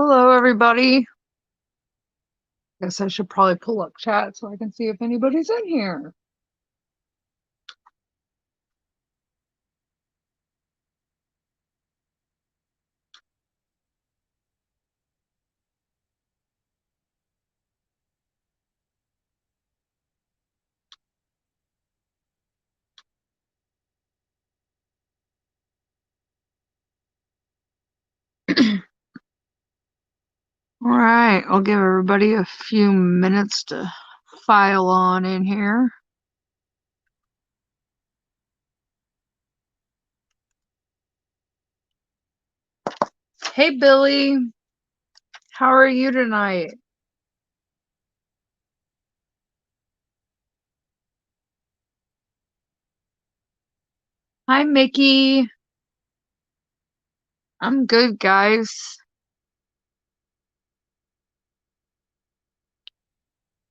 Hello, everybody. Guess I should probably pull up chat so I can see if anybody's in here. All right, I'll give everybody a few minutes to file on in here. Hey, Billy. How are you tonight? Hi, Mickey. I'm good, guys.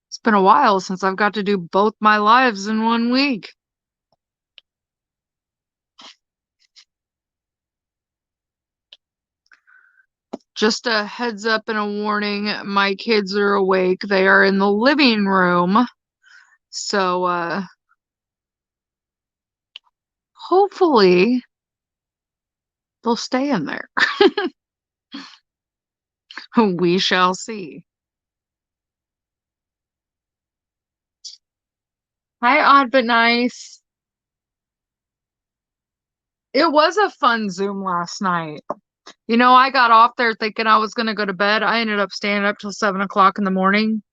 It's been a while since I've got to do both my lives in one week. Just a heads up and a warning, my kids are awake. They are in the living room. So, hopefully they'll stay in there. We shall see. Hi, Odd But Nice. It was a fun Zoom last night. I got off there thinking I was going to go to bed. I ended up staying up till 7 o'clock in the morning.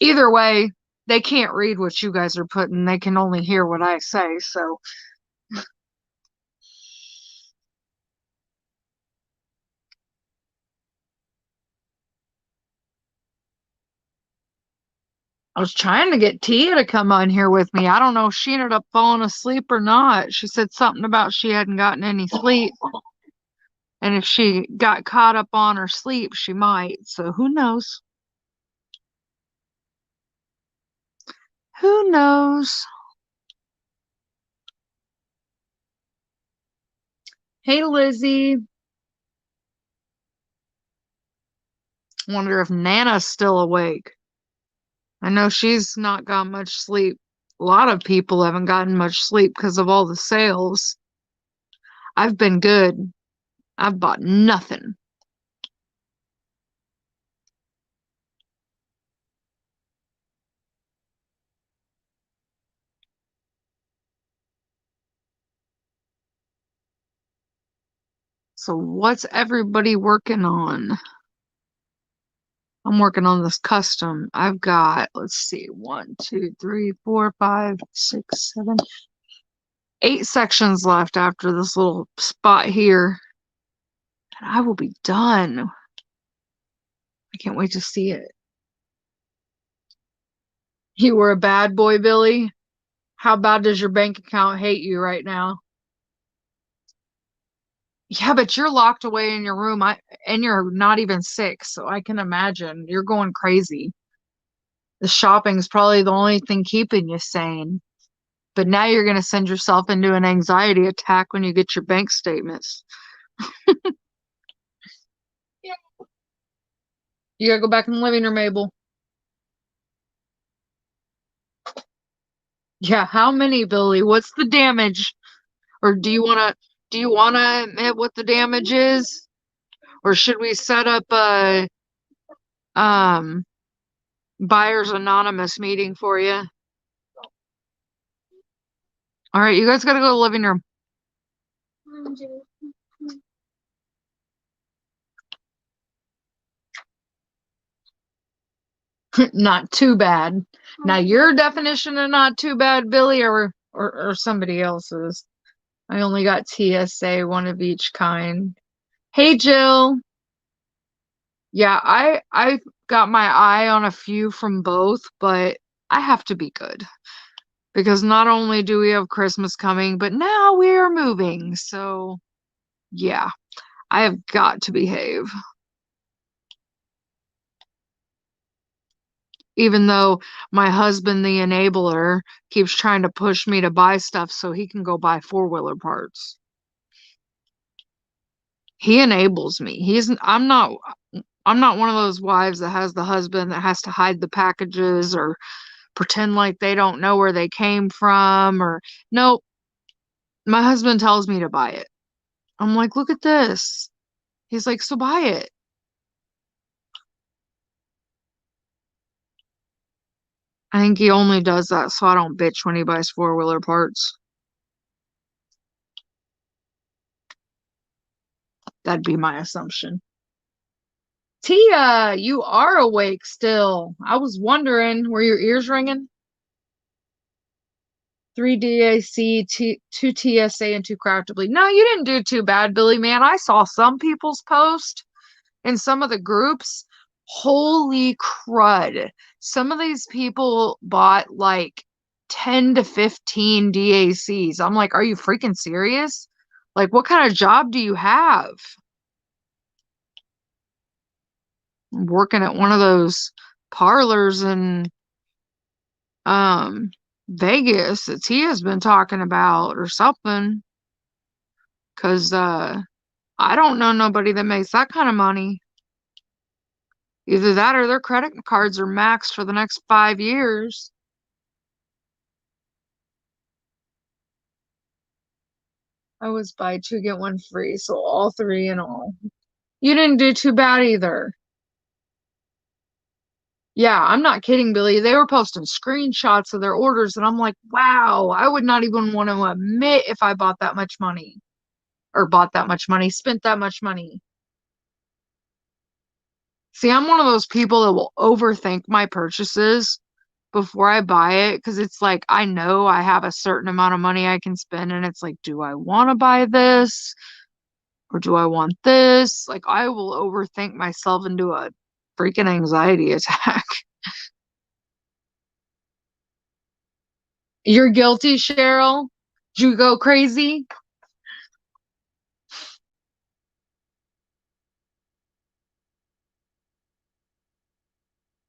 Either way, they can't read what you guys are putting. They can only hear what I say. So I was trying to get Tia to come on here with me. I don't know if she ended up falling asleep or not. She said something about she hadn't gotten any sleep. And if she got caught up on her sleep, she might. So who knows? Who knows? Hey, Lizzie. Wonder if Nana's still awake. I know she's not got much sleep. A lot of people haven't gotten much sleep because of all the sales. I've been good. I've bought nothing. So what's everybody working on? I'm working on this custom. I've got, let's see, 1, 2, 3, 4, 5, 6, 7, 8 sections left after this little spot here. And I will be done. I can't wait to see it. You were a bad boy, Billy. How bad does your bank account hate you right now? Yeah, but you're locked away in your room. And you're not even sick, so I can imagine you're going crazy. The shopping's probably the only thing keeping you sane. But now you're going to send yourself into an anxiety attack when you get your bank statements. You gotta go back in the living room, Mabel. Yeah, how many, Billy? What's the damage? Or do you wanna admit what the damage is? Or should we set up a um buyer's anonymous meeting for you? All right, you guys gotta go to the living room. Not too bad. Now your definition of not too bad, Billy, or somebody else's. I only got TSA, one of each kind. Hey, Jill. Yeah, I've got my eye on a few from both, but I have to be good because not only do we have Christmas coming, but now we are moving. So, yeah, I have got to behave. Even though my husband, the enabler, keeps trying to push me to buy stuff so he can go buy four-wheeler parts. He enables me. I'm not one of those wives that has the husband that has to hide the packages or pretend like they don't know where they came from or nope. My husband tells me to buy it. I'm like, look at this. He's like, so buy it. I think he only does that so I don't bitch when he buys four-wheeler parts. That'd be my assumption. Tia, you are awake still. I was wondering, were your ears ringing? 3 DAC, 2 TSA, and 2 craftably. No, you didn't do too bad, Billy, man. I saw some people's post in some of the groups. Holy crud. Some of these people bought like 10 to 15 DACs. I'm like, are you freaking serious? Like, what kind of job do you have? I'm working at one of those parlors in um Vegas that Tia's been talking about or something. Cause I don't know nobody that makes that kind of money. Either that or their credit cards are maxed for the next 5 years. I was buy two get one free, so all three in all. You didn't do too bad either. Yeah, I'm not kidding, Billy. They were posting screenshots of their orders, and I'm like, wow, I would not even want to admit if I bought that much money or bought that much money, spent that much money. See, I'm one of those people that will overthink my purchases before I buy it because it's like I know I have a certain amount of money I can spend, and it's like, do I want to buy this or do I want this? Like, I will overthink myself into a freaking anxiety attack. You're guilty, Cheryl? Did you go crazy?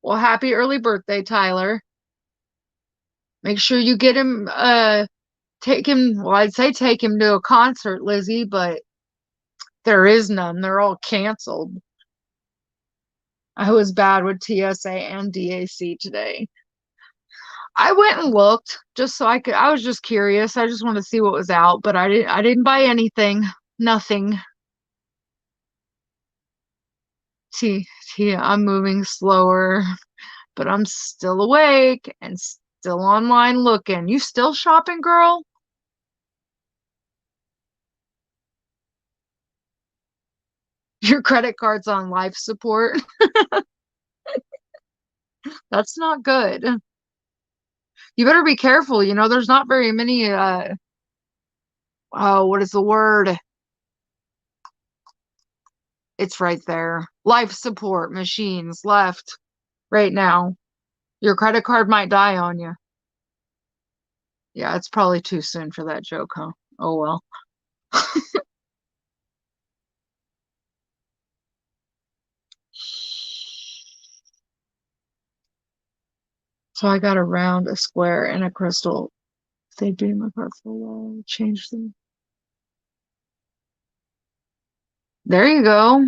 Well, happy early birthday, Tyler. Make sure you get him, take him, well, I'd say take him to a concert, Lizzie, but there is none. They're all canceled. I was bad with TSA and DAC today. I went and looked just so I was just curious. I just wanted to see what was out, but I didn't buy anything. Nothing. T I'm moving slower, but I'm still awake and still online looking. You still shopping, girl? Your credit card's on life support. That's not good. You better be careful. There's not very many oh, what is the word? It's right there. Life support machines left right now. Your credit card might die on you. Yeah, it's probably too soon for that joke, huh? Oh well. So I got a round, a square, and a crystal. If they do my card for a while, change them. There you go.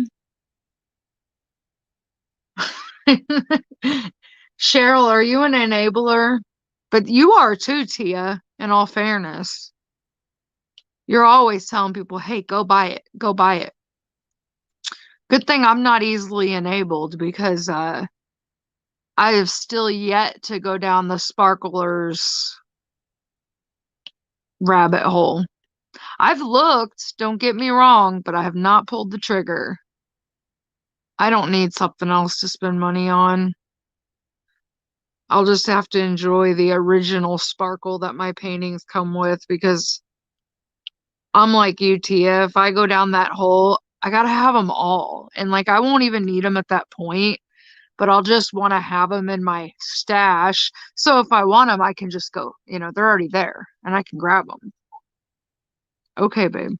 Cheryl, are you an enabler? But you are too, Tia, in all fairness. You're always telling people, hey, go buy it. Go buy it. Good thing I'm not easily enabled because I have still yet to go down the sparklers rabbit hole. I've looked, don't get me wrong, but I have not pulled the trigger. I don't need something else to spend money on. I'll just have to enjoy the original sparkle that my paintings come with because I'm like you, Tia. If I go down that hole, I gotta have them all. And like, I won't even need them at that point, but I'll just want to have them in my stash. So if I want them, I can just go, they're already there and I can grab them. Okay, babe.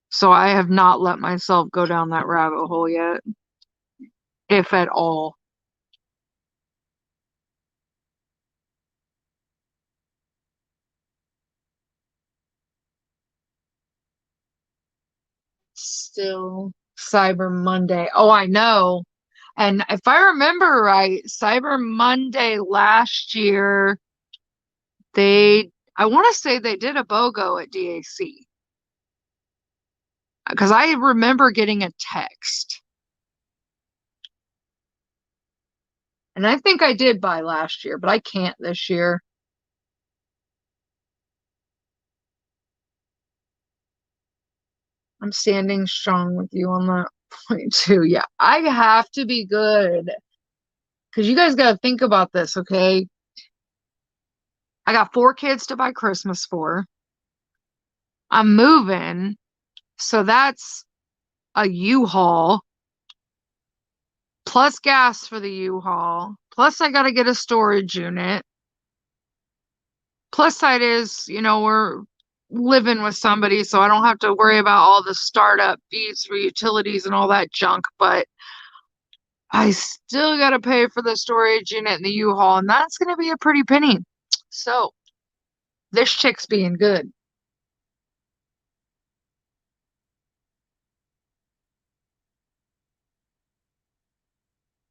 So I have not let myself go down that rabbit hole yet, if at all. still Cyber Monday. Oh, I know. And if I remember right, Cyber Monday last year, I want to say they did a BOGO at DAC. Because I remember getting a text. And I think I did buy last year, but I can't this year. I'm standing strong with you on that point too. Yeah, I have to be good. Because you guys got to think about this, okay? I got 4 kids to buy Christmas for. I'm moving. So that's a U-Haul. Plus gas for the U-Haul. Plus I got to get a storage unit. Plus side is, we're living with somebody, so I don't have to worry about all the startup fees for utilities and all that junk, but I still got to pay for the storage unit and the U-Haul, and that's going to be a pretty penny. So this chick's being good.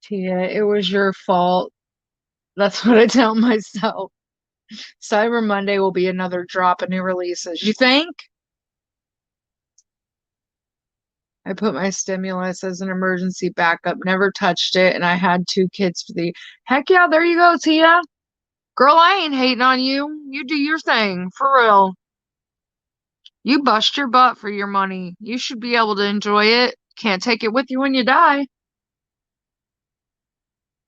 Tia, it was your fault. That's what I tell myself. Cyber Monday will be another drop of new releases. You think? I put my stimulus as an emergency backup, never touched it, and I had 2 kids for the heck yeah, there you go, Tia. Girl, I ain't hating on you. You do your thing, for real. You bust your butt for your money. You should be able to enjoy it. Can't take it with you when you die.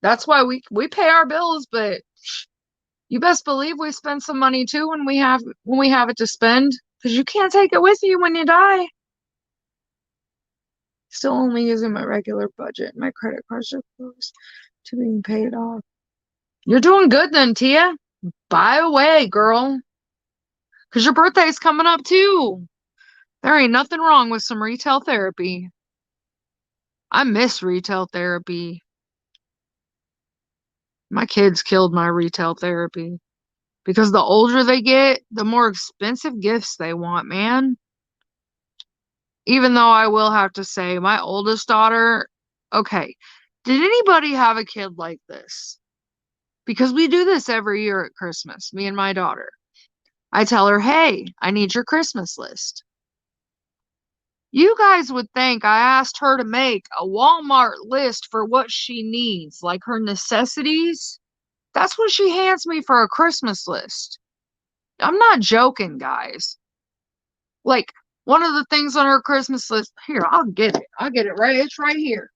That's why we pay our bills, but you best believe we spend some money too when we have it to spend, because you can't take it with you when you die. Still only using my regular budget. My credit cards are close to being paid off. You're doing good then, Tia. Buy away, girl. Because your birthday's coming up too. There ain't nothing wrong with some retail therapy. I miss retail therapy. My kids killed my retail therapy. Because the older they get, the more expensive gifts they want, man. Even though I will have to say, my oldest daughter, okay, did anybody have a kid like this? Because we do this every year at Christmas, me and my daughter. I tell her, hey, I need your Christmas list. You guys would think I asked her to make a Walmart list for what she needs, like her necessities. That's what she hands me for a Christmas list. I'm not joking, guys. Like, one of the things on her Christmas list, here, I'll get it. I'll get it right. It's right here.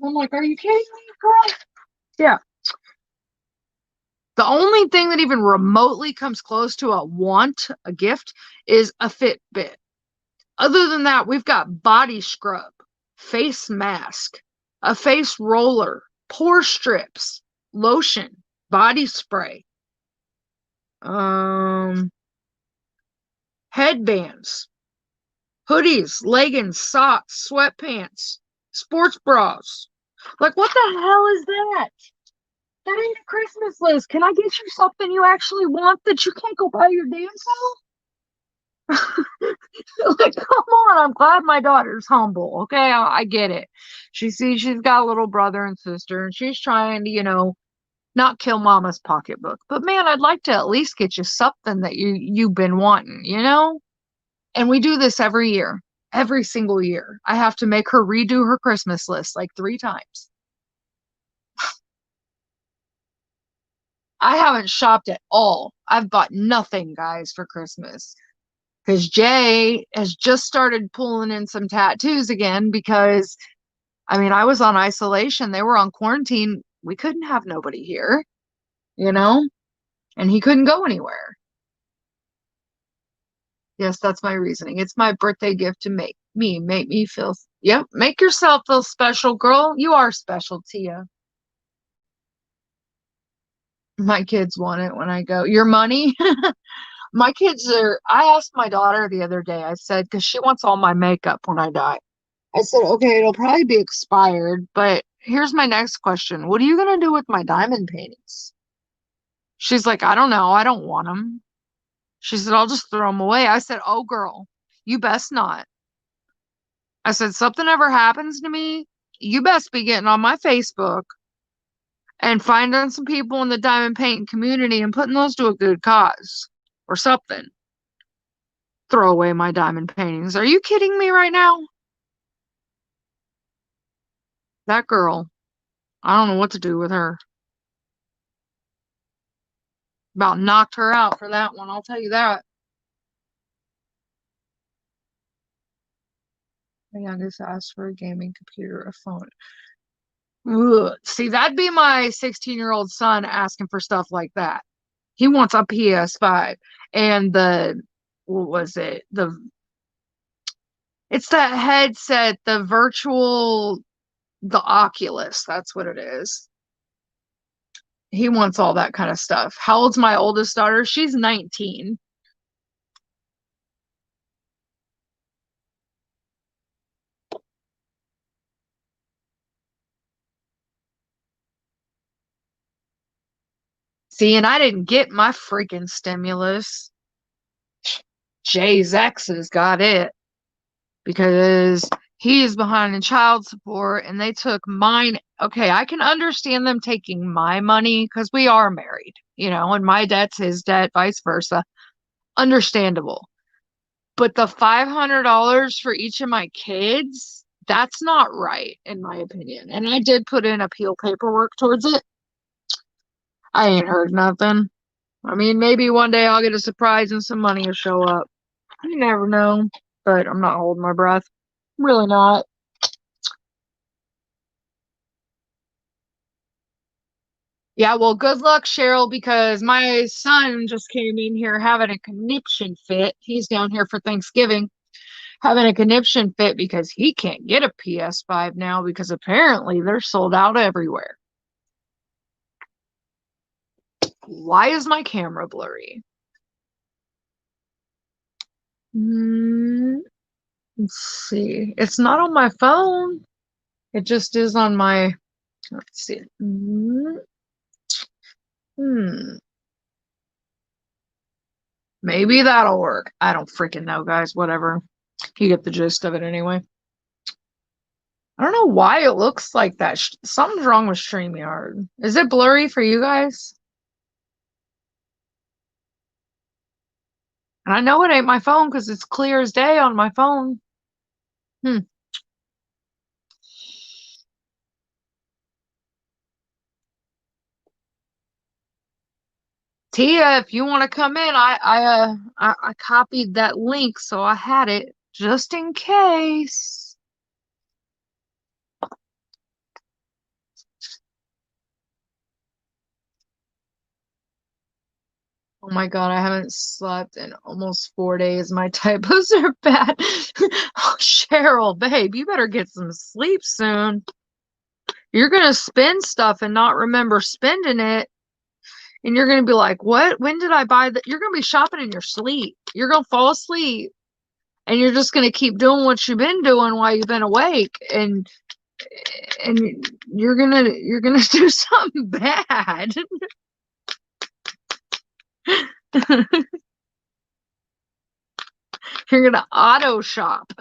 I'm like, are you kidding me, girl? Yeah. The only thing that even remotely comes close to a gift, is a Fitbit. Other than that, we've got body scrub, face mask, a face roller, pore strips, lotion, body spray, headbands, hoodies, leggings, socks, sweatpants, sports bras. Like, what the hell is that? That ain't a Christmas list. Can I get you something you actually want that you can't go buy your damn self? Like, come on. I'm glad my daughter's humble. Okay, I get it. She sees she's got a little brother and sister, and she's trying to, not kill mama's pocketbook. But man, I'd like to at least get you something that you've been wanting. And we do this every year, every single year. I have to make her redo her Christmas list like 3 times. I haven't shopped at all. I've bought nothing, guys, for Christmas. Because Jay has just started pulling in some tattoos again because, I was on isolation. They were on quarantine. We couldn't have nobody here, and he couldn't go anywhere. Yes, that's my reasoning. It's my birthday gift to make me feel, yep, make yourself feel special, girl. You are special, Tia. My kids want it when I go. Your money? I asked my daughter the other day, I said, because she wants all my makeup when I die. I said, okay, it'll probably be expired, but here's my next question. What are you going to do with my diamond paintings? She's like, I don't know. I don't want them. She said, I'll just throw them away. I said, oh, girl, you best not. I said, something ever happens to me, you best be getting on my Facebook and finding some people in the diamond painting community and putting those to a good cause or something. Throw away my diamond paintings. Are you kidding me right now? That girl, I don't know what to do with her. About knocked her out for that one, I'll tell you that. My youngest asked for a gaming computer, a phone. Ugh. See, that'd be my 16-year-old son asking for stuff like that. He wants a PS5 and what was it? It's that headset, the Oculus. That's what it is. He wants all that kind of stuff. How old's my oldest daughter? She's 19. See, and I didn't get my freaking stimulus. Jay's ex has got it because he is behind in child support and they took mine. Okay, I can understand them taking my money because we are married, and my debt's his debt, vice versa. Understandable. But the $500 for each of my kids, that's not right, in my opinion. And I did put in appeal paperwork towards it. I ain't heard nothing. I mean, maybe one day I'll get a surprise and some money will show up. You never know, but I'm not holding my breath. Really not. Yeah, well, good luck, Cheryl, because my son just came in here having a conniption fit. He's down here for Thanksgiving, having a conniption fit because he can't get a PS5 now because apparently they're sold out everywhere. Why is my camera blurry? Let's see. It's not on my phone. It just is on my. Let's see. Maybe that'll work. I don't freaking know, guys. Whatever. You get the gist of it anyway. I don't know why it looks like that. Something's wrong with StreamYard. Is it blurry for you guys? And I know it ain't my phone because it's clear as day on my phone. Tia, if you want to come in, I copied that link, so I had it just in case. Oh my God, I haven't slept in almost 4 days. My typos are bad. Oh, Cheryl, babe, you better get some sleep soon. You're gonna spend stuff and not remember spending it. And you're gonna be like, what? When did I buy that? You're gonna be shopping in your sleep. You're gonna fall asleep. And you're just gonna keep doing what you've been doing while you've been awake. And you're gonna do something bad. You're gonna auto shop.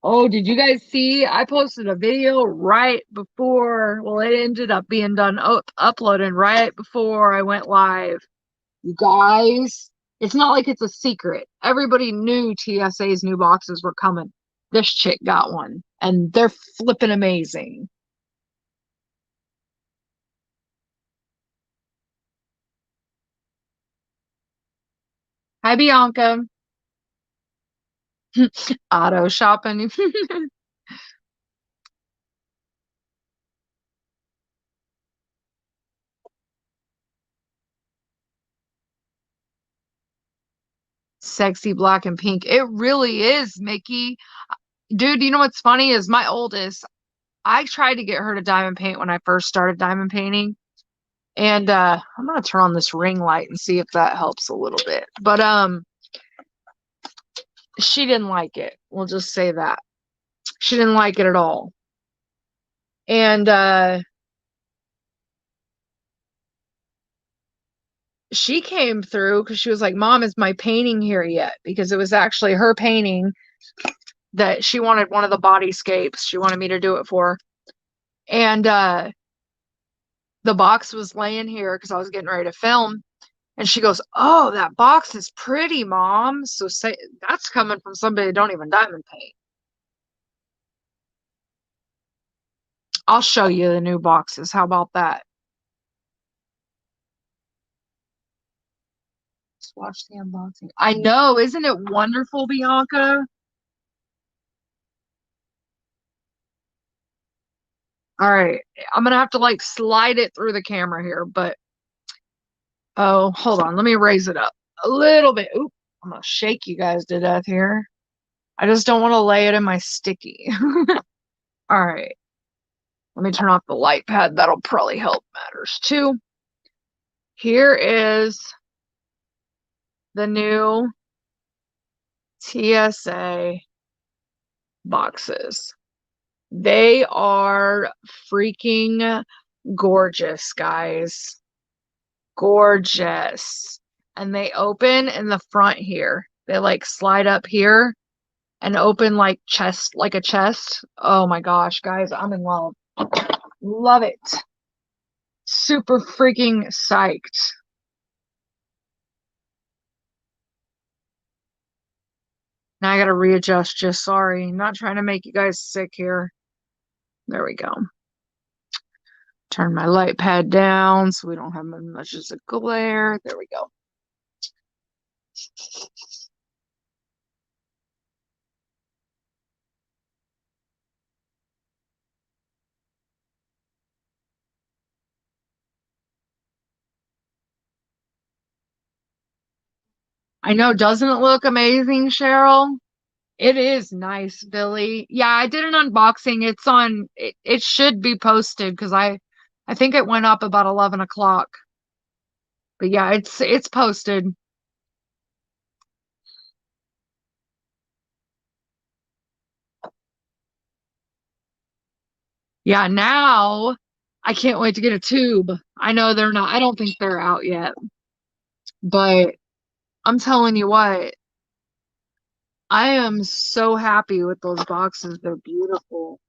Oh, did you guys see? I posted a video right before, well, it ended up being done uploading right before I went live. You guys, it's not like it's a secret. Everybody knew TSA's new boxes were coming. This chick got one, and they're flipping amazing. Hi, Bianca. Auto shopping. Sexy black and pink. It really is, Mickey. Dude, you know what's funny is my oldest, I tried to get her to diamond paint when I first started diamond painting. And I'm gonna turn on this ring light and see if that helps a little bit. But she didn't like it. We'll just say that. She didn't like it at all. And she came through because she was like, Mom, is my painting here yet? Because it was actually her painting that she wanted one of the bodyscapes. She wanted me to do it for her. And the box was laying here because I was getting ready to film. And she goes, oh, that box is pretty, Mom. So say that's coming from somebody that don't even diamond paint. I'll show you the new boxes. How about that? Let's watch the unboxing. I know, isn't it wonderful, Bianca? All right, I'm gonna have to like slide it through the camera here, but oh, hold on, let me raise it up a little bit. Oop, I'm gonna shake you guys to death here. I just don't want to lay it in my sticky. All right, let me turn off the light pad. That'll probably help matters too. Here is the new TSA boxes. They are freaking gorgeous, guys. Gorgeous. And they open in the front here. They like slide up here and open like chest, like a chest. Oh my gosh, guys, I'm in love. Love it. Super freaking psyched. Now I gotta readjust, just sorry. Not trying to make you guys sick here. There we go. Turn my light pad down so we don't have much as a glare. There we go. I know, doesn't it look amazing, Cheryl? It is nice, Billy. Yeah, I did an unboxing. It's on, it should be posted because I think it went up about 11 o'clock. But yeah, it's posted. Yeah, now I can't wait to get a tube. I know they're not, I don't think they're out yet, but I'm telling you what, I am so happy with those boxes. They're beautiful.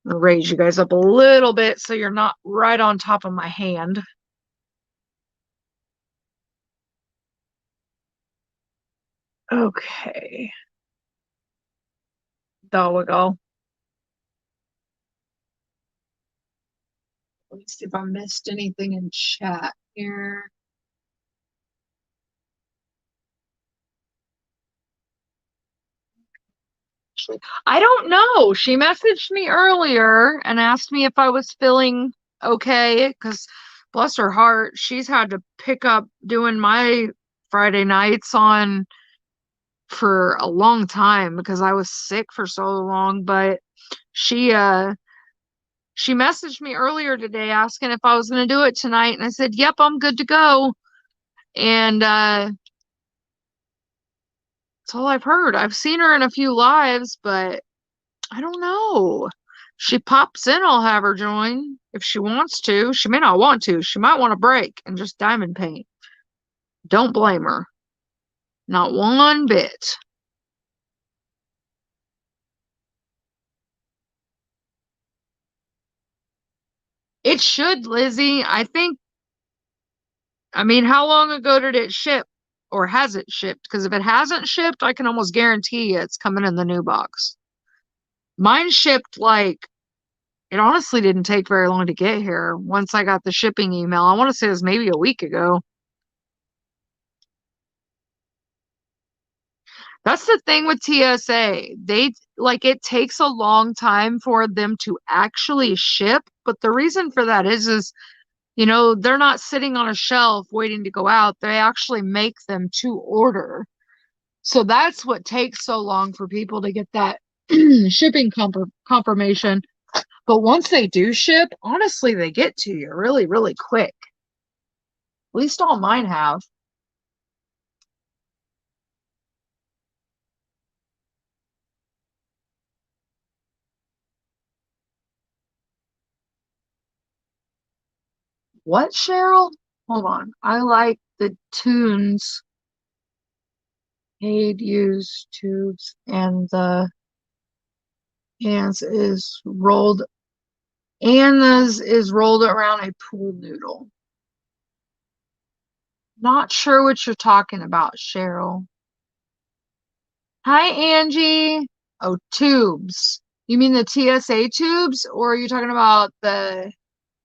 I'll raise you guys up a little bit so you're not right on top of my hand. Okay. There we go. Let me see if I missed anything in chat here. I don't know. She messaged me earlier and asked me if I was feeling okay because bless her heart, she's had to pick up doing my Friday nights on for a long time because I was sick for so long, but she she messaged me earlier today asking if I was going to do it tonight and I said, "Yep, I'm good to go." And that's all I've heard. I've seen her in a few lives, but I don't know. She pops in, I'll have her join if she wants to. She may not want to. She might want to break and just diamond paint. Don't blame her. Not one bit. It should, Lizzie. I mean, how long ago did it ship? Or has it shipped? Because if it hasn't shipped, I can almost guarantee you it's coming in the new box. Mine shipped like, it honestly didn't take very long to get here once I got the shipping email. I want to say it was maybe a week ago. That's the thing with TSA. They like it takes a long time for them to actually ship, but the reason for that is they're not sitting on a shelf waiting to go out. They actually make them to order. So that's what takes so long for people to get that shipping confirmation. But once they do ship, honestly, they get to you really, really quick. At least all mine have. What, Cheryl? Hold on. I like the tunes. Paid used tubes and the hands is rolled Anna's is rolled around a pool noodle. Not sure what you're talking about, Cheryl. Hi, Angie. Oh, tubes. You mean the TSA tubes, or are you talking about the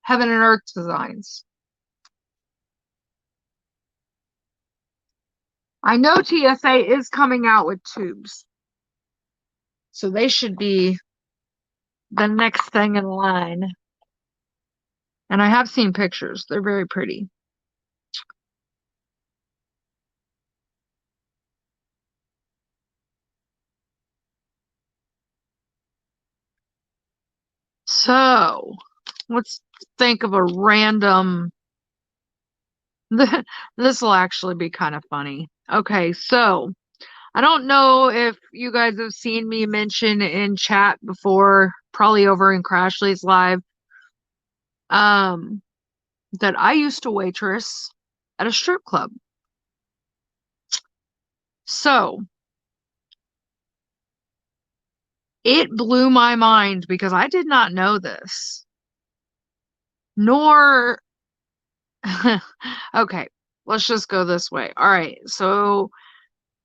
Heaven and Earth designs? I know TSA is coming out with tubes. So they should be the next thing in line. And I have seen pictures. They're very pretty. So let's think of a random. This will actually be kind of funny. Okay, so I don't know if you guys have seen me mention in chat before, probably over in Crashley's live, um, that I used to waitress at a strip club. So it blew my mind because I did not know this. Nor, okay, let's just go this way. All right, so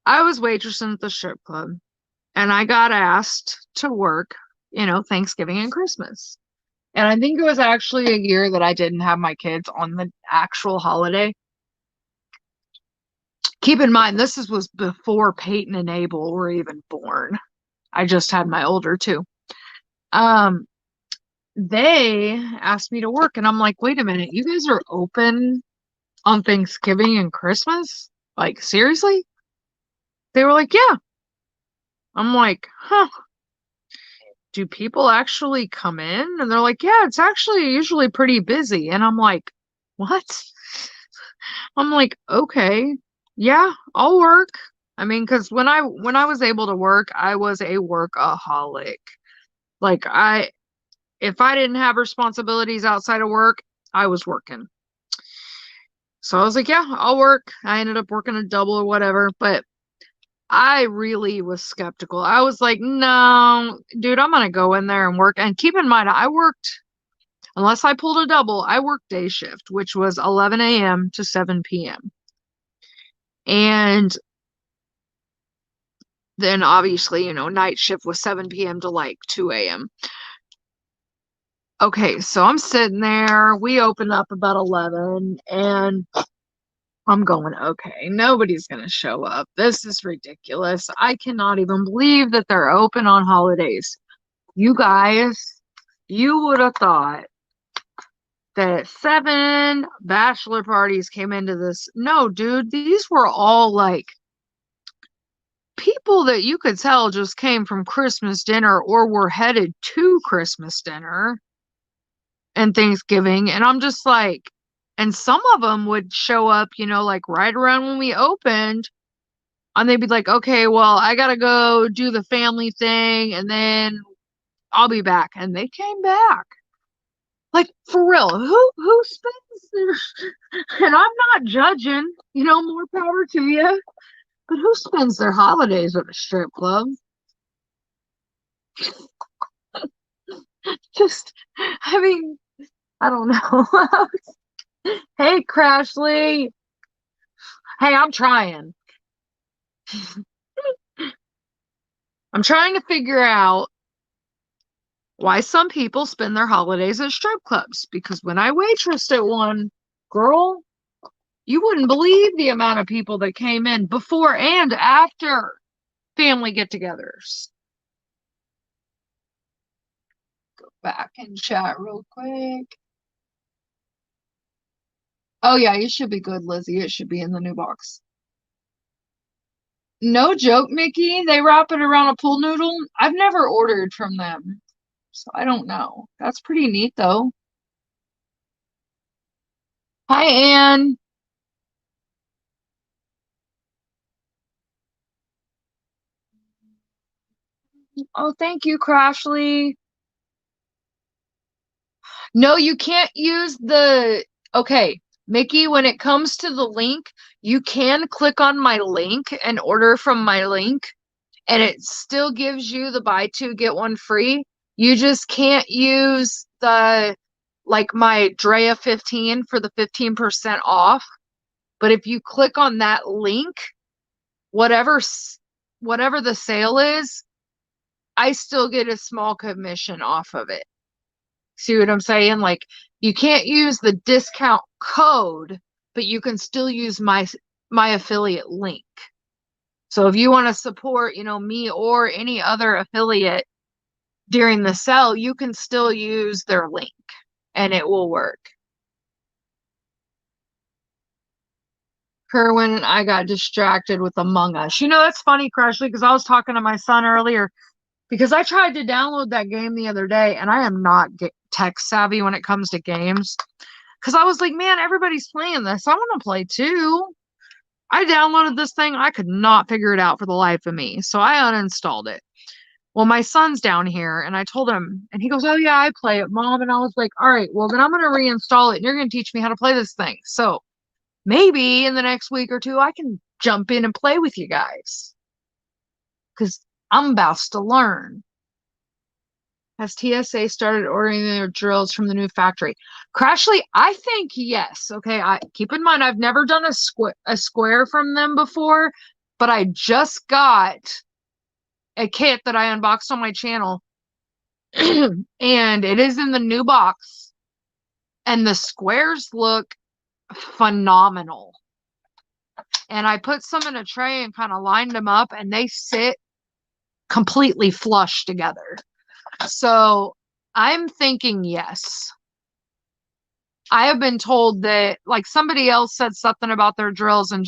I was waitressing at the strip club and I got asked to work, Thanksgiving and Christmas. And I think it was actually a year that I didn't have my kids on the actual holiday. Keep in mind, was before Peyton and Abel were even born. I just had my older two. They asked me to work, and I'm like, wait a minute, you guys are open on Thanksgiving and Christmas? Like, seriously? They were like, yeah. I'm like, huh, do people actually come in? And they're like, yeah, it's actually usually pretty busy. And I'm like, what? I'm like, okay, yeah, I'll work. I mean, because when I was able to work, I was a workaholic. Like if I didn't have responsibilities outside of work, I was working. So I was like, yeah, I'll work. I ended up working a double or whatever, but I really was skeptical. I was like, no, dude, I'm gonna go in there and work. And keep in mind, unless I pulled a double, I worked day shift, which was 11 a.m. to 7 p.m. And then obviously, night shift was 7 p.m. to like 2 a.m. Okay, so I'm sitting there. We open up about 11 and I'm going, okay, nobody's going to show up. This is ridiculous. I cannot even believe that they're open on holidays. You guys, you would have thought that 7 bachelor parties came into this. No, dude, these were all like people that you could tell just came from Christmas dinner or were headed to Christmas dinner and Thanksgiving. And I'm just like, and some of them would show up, like right around when we opened. And they'd be like, okay, well, I gotta go do the family thing and then I'll be back. And they came back. Like for real, who spends their and I'm not judging, more power to you. But who spends their holidays at a strip club? Just, I mean, I don't know. Hey, Crashley. Hey, I'm trying. I'm trying to figure out why some people spend their holidays at strip clubs. Because when I waitressed at one, girl, you wouldn't believe the amount of people that came in before and after family get-togethers. Go back and chat real quick. Oh yeah, you should be good, Lizzie. It should be in the new box. No joke, Mickey. They wrap it around a pool noodle. I've never ordered from them, so I don't know. That's pretty neat, though. Hi, Anne. Oh, thank you, Crashley. No, you can't use the Okay, Mickey, when it comes to the link, you can click on my link and order from my link, and it still gives you the buy two, get one free. You just can't use the, like, my Draya 15 for the 15% off. But if you click on that link, whatever the sale is, I still get a small commission off of it. See what I'm saying? Like, you can't use the discount code, but you can still use my affiliate link. So if you want to support, me or any other affiliate during the sale, you can still use their link and it will work. Kerwin and I got distracted with Among Us. That's funny, Crashley, because I was talking to my son earlier because I tried to download that game the other day, and I am not tech savvy when it comes to games. Because I was like, man, everybody's playing this. I want to play too. I downloaded this thing. I could not figure it out for the life of me. So I uninstalled it. Well, my son's down here, and I told him, and he goes, oh, yeah, I play it, Mom. And I was like, all right, well, then I'm going to reinstall it, and you're going to teach me how to play this thing. So maybe in the next week or two, I can jump in and play with you guys. Because I'm about to learn. Has TSA started ordering their drills from the new factory? Crashley, I think yes. Okay, keep in mind I've never done a square from them before, but I just got a kit that I unboxed on my channel, and it is in the new box, and the squares look phenomenal. And I put some in a tray and kind of lined them up, and they sit completely flush together. So I'm thinking yes. I have been told that, like, somebody else said something about their drills, and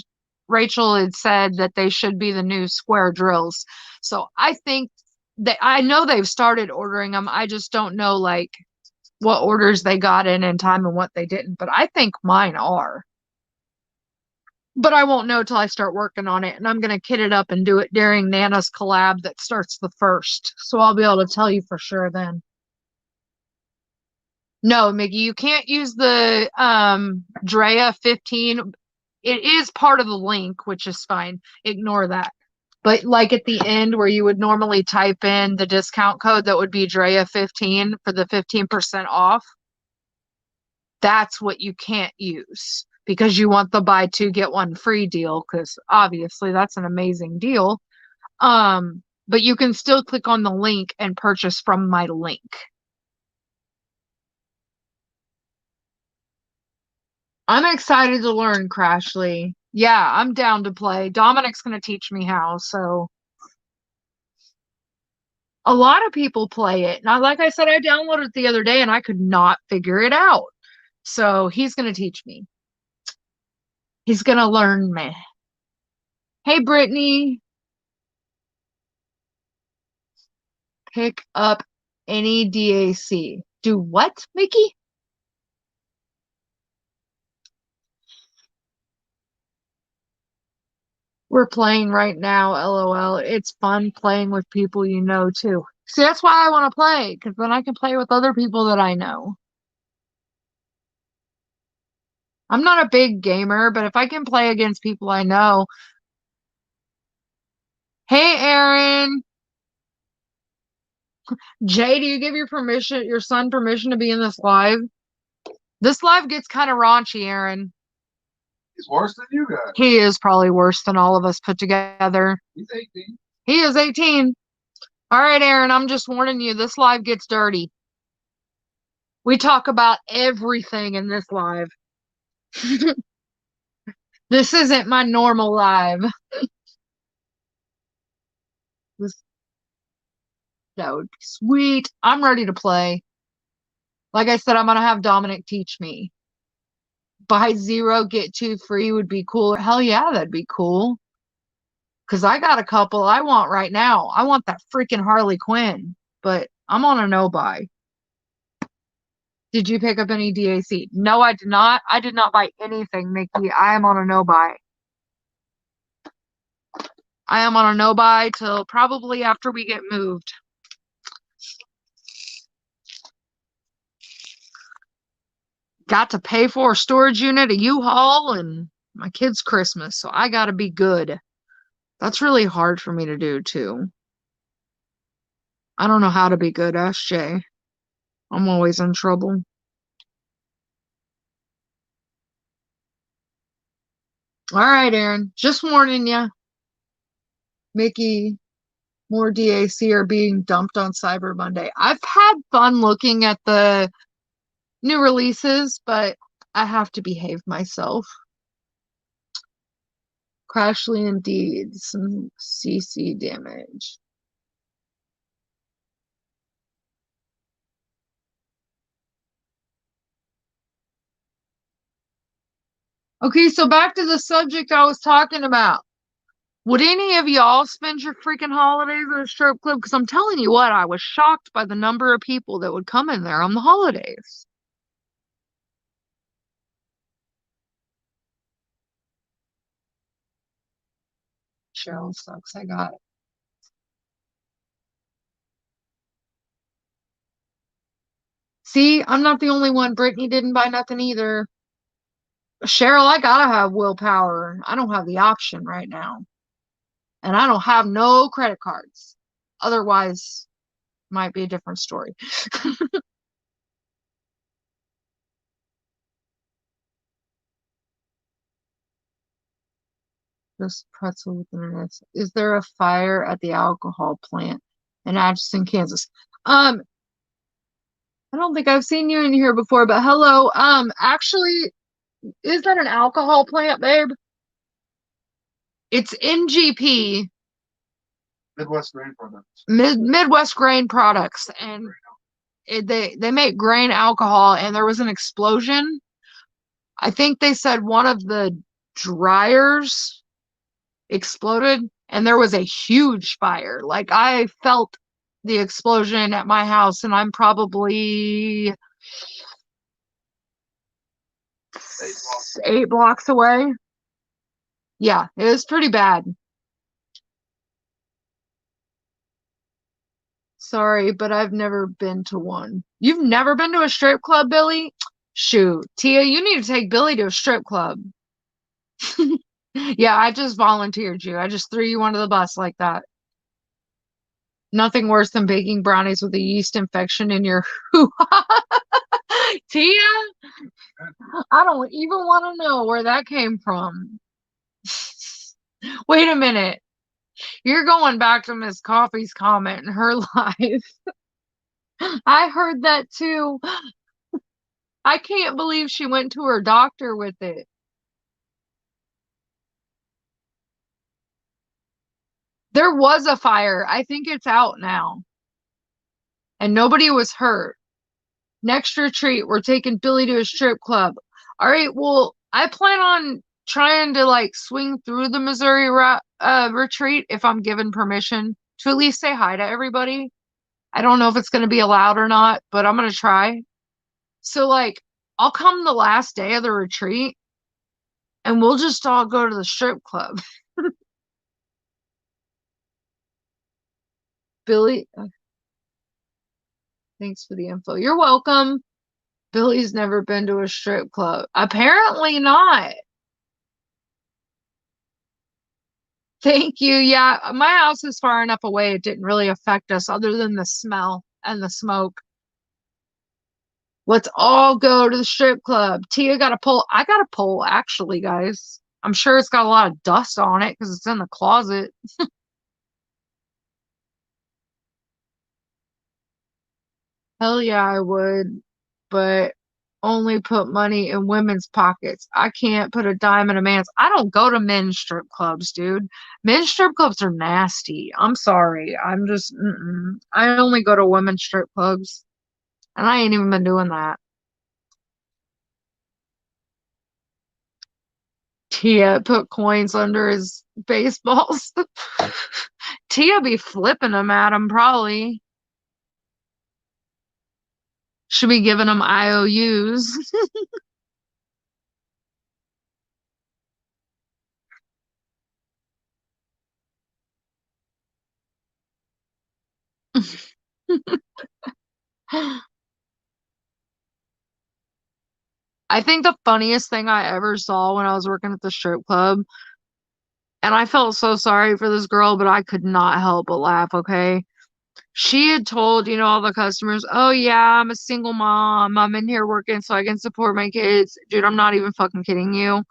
Rachel had said that they should be the new square drills. So I think that, I know they've started ordering them. I just don't know, like, what orders they got in time and what they didn't. But I think mine are. But I won't know till I start working on it. And I'm going to kit it up and do it during Nana's collab that starts the 1st. So I'll be able to tell you for sure then. No, Miggy, you can't use the Draya 15. It is part of the link, which is fine. Ignore that. But like at the end where you would normally type in the discount code that would be Draya 15 for the 15% off, that's what you can't use because you want the buy two, get one free deal, because obviously that's an amazing deal. But you can still click on the link and purchase from my link. I'm excited to learn, Crashley. Yeah, I'm down to play. Dominic's going to teach me how, so a lot of people play it. Now, like I said, I downloaded it the other day and I could not figure it out. So he's going to teach me. He's going to learn me. Hey, Brittany. Pick up any DAC. Do what, Mickey? We're playing right now, LOL. It's fun playing with people you know, too. See, that's why I want to play, because then I can play with other people that I know. I'm not a big gamer, but if I can play against people I know. Hey, Aaron. Jay, do you give your son permission to be in this live? This live gets kind of raunchy, Aaron. He's worse than you guys. He is probably worse than all of us put together. He's 18. He is 18. All right, Aaron, I'm just warning you, this live gets dirty. We talk about everything in this live. This isn't my normal live. That would be sweet. I'm ready to play. Like I said, I'm going to have Dominic teach me. Buy 0, get 2 free would be cool. Hell yeah, that'd be cool. Because I got a couple I want right now. I want that freaking Harley Quinn. But I'm on a no-buy. Did you pick up any DAC? No, I did not. I did not buy anything, Mickey. I am on a no-buy. I am on a no-buy till probably after we get moved. got to pay for a storage unit, a U-Haul, and my kid's Christmas, so I gotta be good. That's really hard for me to do, too. I don't know how to be good, SJ. I'm always in trouble. All right, Aaron. Just warning you. Mickey, more DAC are being dumped on Cyber Monday. I've had fun looking at the new releases, but I have to behave myself. Crashley indeed. Some CC damage. Okay, so back to the subject I was talking about. Would any of y'all spend your freaking holidays at a strip club? Because I'm telling you what, I was shocked by the number of people that would come in there on the holidays. Cheryl sucks. I got it. See, I'm not the only one. Brittany didn't buy nothing either. Cheryl, I gotta have willpower. I don't have the option right now. And I don't have no credit cards. Otherwise, might be a different story. This pretzel with internet. Is there a fire at the alcohol plant in Atchison, Kansas? I don't think I've seen you in here before, but hello. Actually, is that an alcohol plant, babe? It's NGP, Midwest Grain Products. Midwest Grain Products, and they make grain alcohol. And there was an explosion. I think they said one of the dryers exploded, and there was a huge fire. Like I felt the explosion at my house, and I'm probably 8 blocks away. Yeah, it was pretty bad. Sorry, but I've never been to one. You've never been to a strip club, Billy? Shoot, Tia, you need to take Billy to a strip club. Yeah, I just volunteered you. I just threw you under the bus like that. Nothing worse than baking brownies with a yeast infection in your hoo. Tia, I don't even want to know where that came from. Wait a minute. You're going back to Miss Coffee's comment in her life. I heard that too. I can't believe she went to her doctor with it. There was a fire. I think it's out now. And nobody was hurt. Next retreat, we're taking Billy to a strip club. All right, well, I plan on trying to like swing through the Missouri retreat if I'm given permission to at least say hi to everybody. I don't know if it's going to be allowed or not, but I'm going to try. So, like, I'll come the last day of the retreat and we'll just all go to the strip club. Billy, thanks for the info. You're welcome. Billy's never been to a strip club. Apparently not. Thank you. Yeah, my house is far enough away. It didn't really affect us other than the smell and the smoke. Let's all go to the strip club. Tia got a pole. I got a pole, actually, guys. I'm sure it's got a lot of dust on it because it's in the closet. Hell yeah, I would, but only put money in women's pockets. I can't put a dime in a man's. I don't go to men's strip clubs, dude. Men's strip clubs are nasty. I'm sorry. I'm just, I only go to women's strip clubs, and I ain't even been doing that. Tia put coins under his baseballs. Tia be flipping them at him, probably. Should be giving them IOUs. I think the funniest thing I ever saw when I was working at the strip club, and I felt so sorry for this girl, but I could not help but laugh, okay? She had told, all the customers, oh yeah, I'm a single mom. I'm in here working so I can support my kids. Dude, I'm not even fucking kidding you.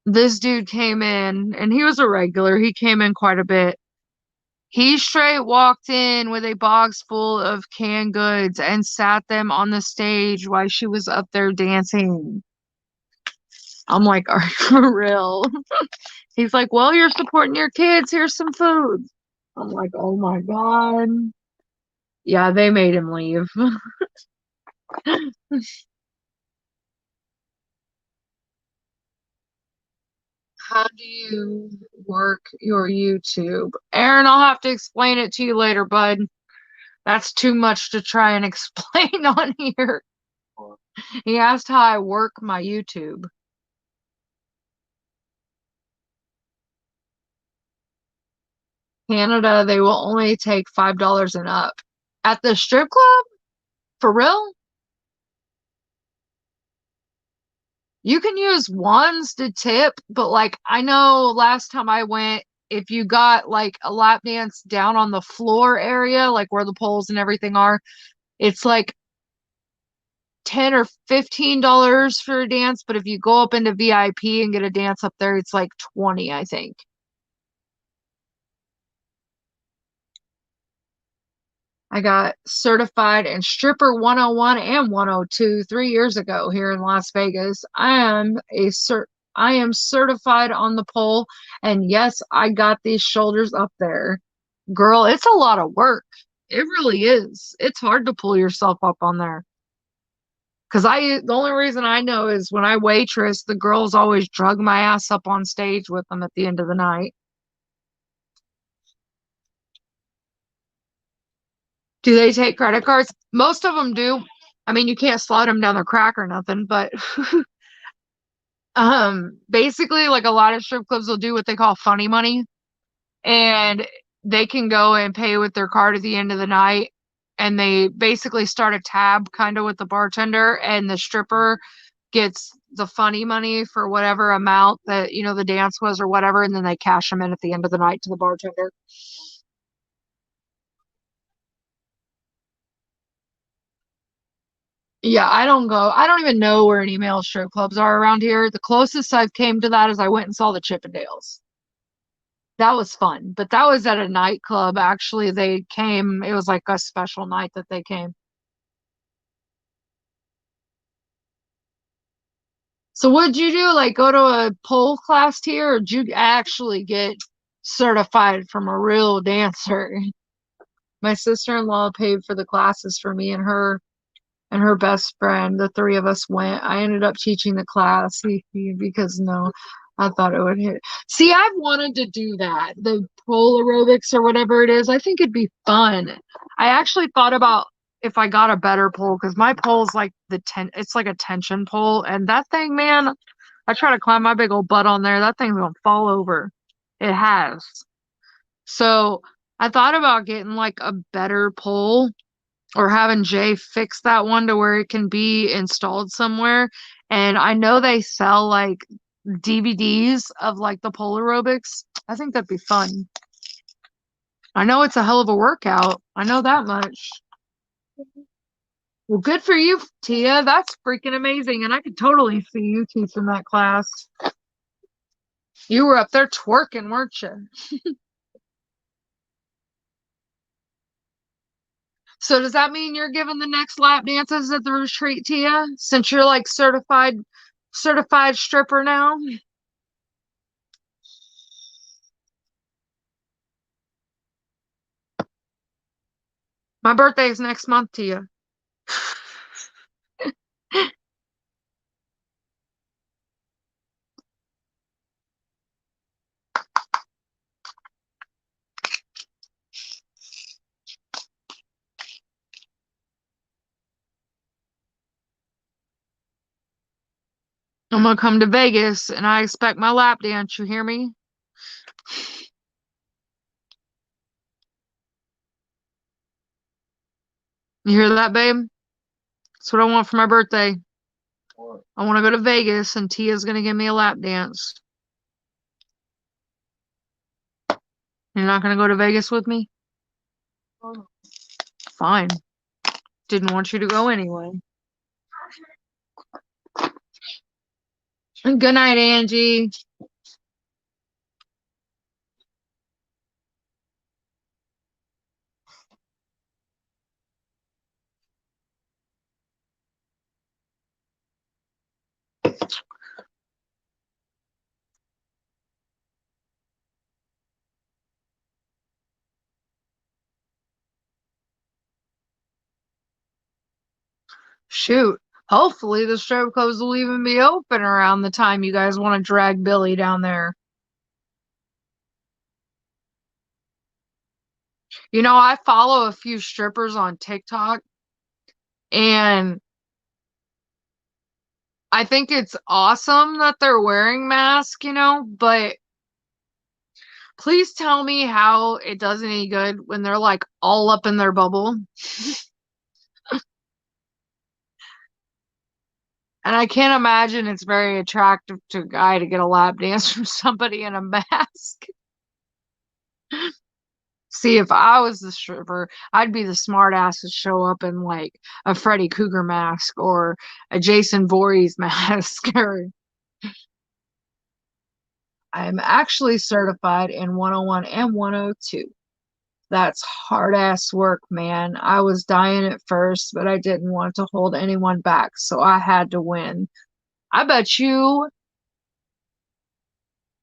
This dude came in, and he was a regular. He came in quite a bit. He straight walked in with a box full of canned goods and sat them on the stage while she was up there dancing. I'm like, are you for real? He's like, well, you're supporting your kids. Here's some food. I'm like, oh my God. Yeah, they made him leave. How do you work your YouTube? Aaron, I'll have to explain it to you later, bud. That's too much to try and explain on here. He asked how I work my YouTube. Canada, they will only take $5 and up. At the strip club? For real? You can use ones to tip, but like I know last time I went, if you got like a lap dance down on the floor area, like where the poles and everything are, it's like 10 or $15 for a dance, but if you go up into VIP and get a dance up there, it's like 20, I think. I got certified in stripper 101 and 102 3 years ago here in Las Vegas. I am certified on the pole, and yes, I got these shoulders up there. Girl, it's a lot of work. It really is. It's hard to pull yourself up on there. Cause the only reason I know is when I waitress, the girls always drug my ass up on stage with them at the end of the night. Do they take credit cards? Most of them do. I mean, you can't slide them down the crack or nothing, but basically like a lot of strip clubs will do what they call funny money, and they can go and pay with their card at the end of the night, and they basically start a tab kind of with the bartender, and the stripper gets the funny money for whatever amount that the dance was or whatever, and then they cash them in at the end of the night to the bartender. Yeah, I don't even know where any male strip clubs are around here. The closest I've came to that is I went and saw the Chippendales. That was fun, but that was at a nightclub. Actually, they came, it was like a special night that they came. So what'd you do? Like go to a pole class here, or did you actually get certified from a real dancer? My sister-in-law paid for the classes for me and her best friend. The three of us went. I ended up teaching the class because no, I thought it would hit. See, I've wanted to do that, the pole aerobics or whatever it is. I think it'd be fun. I actually thought about if I got a better pole because my pole's like it's like a tension pole, and that thing, man, I try to climb my big old butt on there. That thing's gonna fall over. It has. So I thought about getting like a better pole or having Jay fix that one to where it can be installed somewhere. And I know they sell like DVDs of like the pole aerobics. I think that'd be fun. I know it's a hell of a workout. I know that much. Well, good for you, Tia. That's freaking amazing. And I could totally see you teaching that class. You were up there twerking, weren't you? So does that mean you're giving the next lap dances at the retreat, Tia? Since you're like certified stripper now? My birthday is next month, Tia. I'm gonna come to Vegas and I expect my lap dance, you hear me? You hear that, babe? That's what I want for my birthday. What? I want to go to Vegas, and Tia's going to give me a lap dance. You're not going to go to Vegas with me? Oh, Fine. Didn't want you to go anyway. Good night, Angie. Shoot. Hopefully the strip clubs will even be open around the time you guys want to drag Billy down there. You know, I follow a few strippers on TikTok, and I think it's awesome that they're wearing masks, but please tell me how it does any good when they're like all up in their bubble. And I can't imagine it's very attractive to a guy to get a lap dance from somebody in a mask. See, if I was the stripper, I'd be the smart ass to show up in like a Freddy Krueger mask or a Jason Voorhees mask. I'm actually certified in 101 and 102. That's hard ass work, man. I was dying at first, but I didn't want to hold anyone back, so I had to win. I bet you,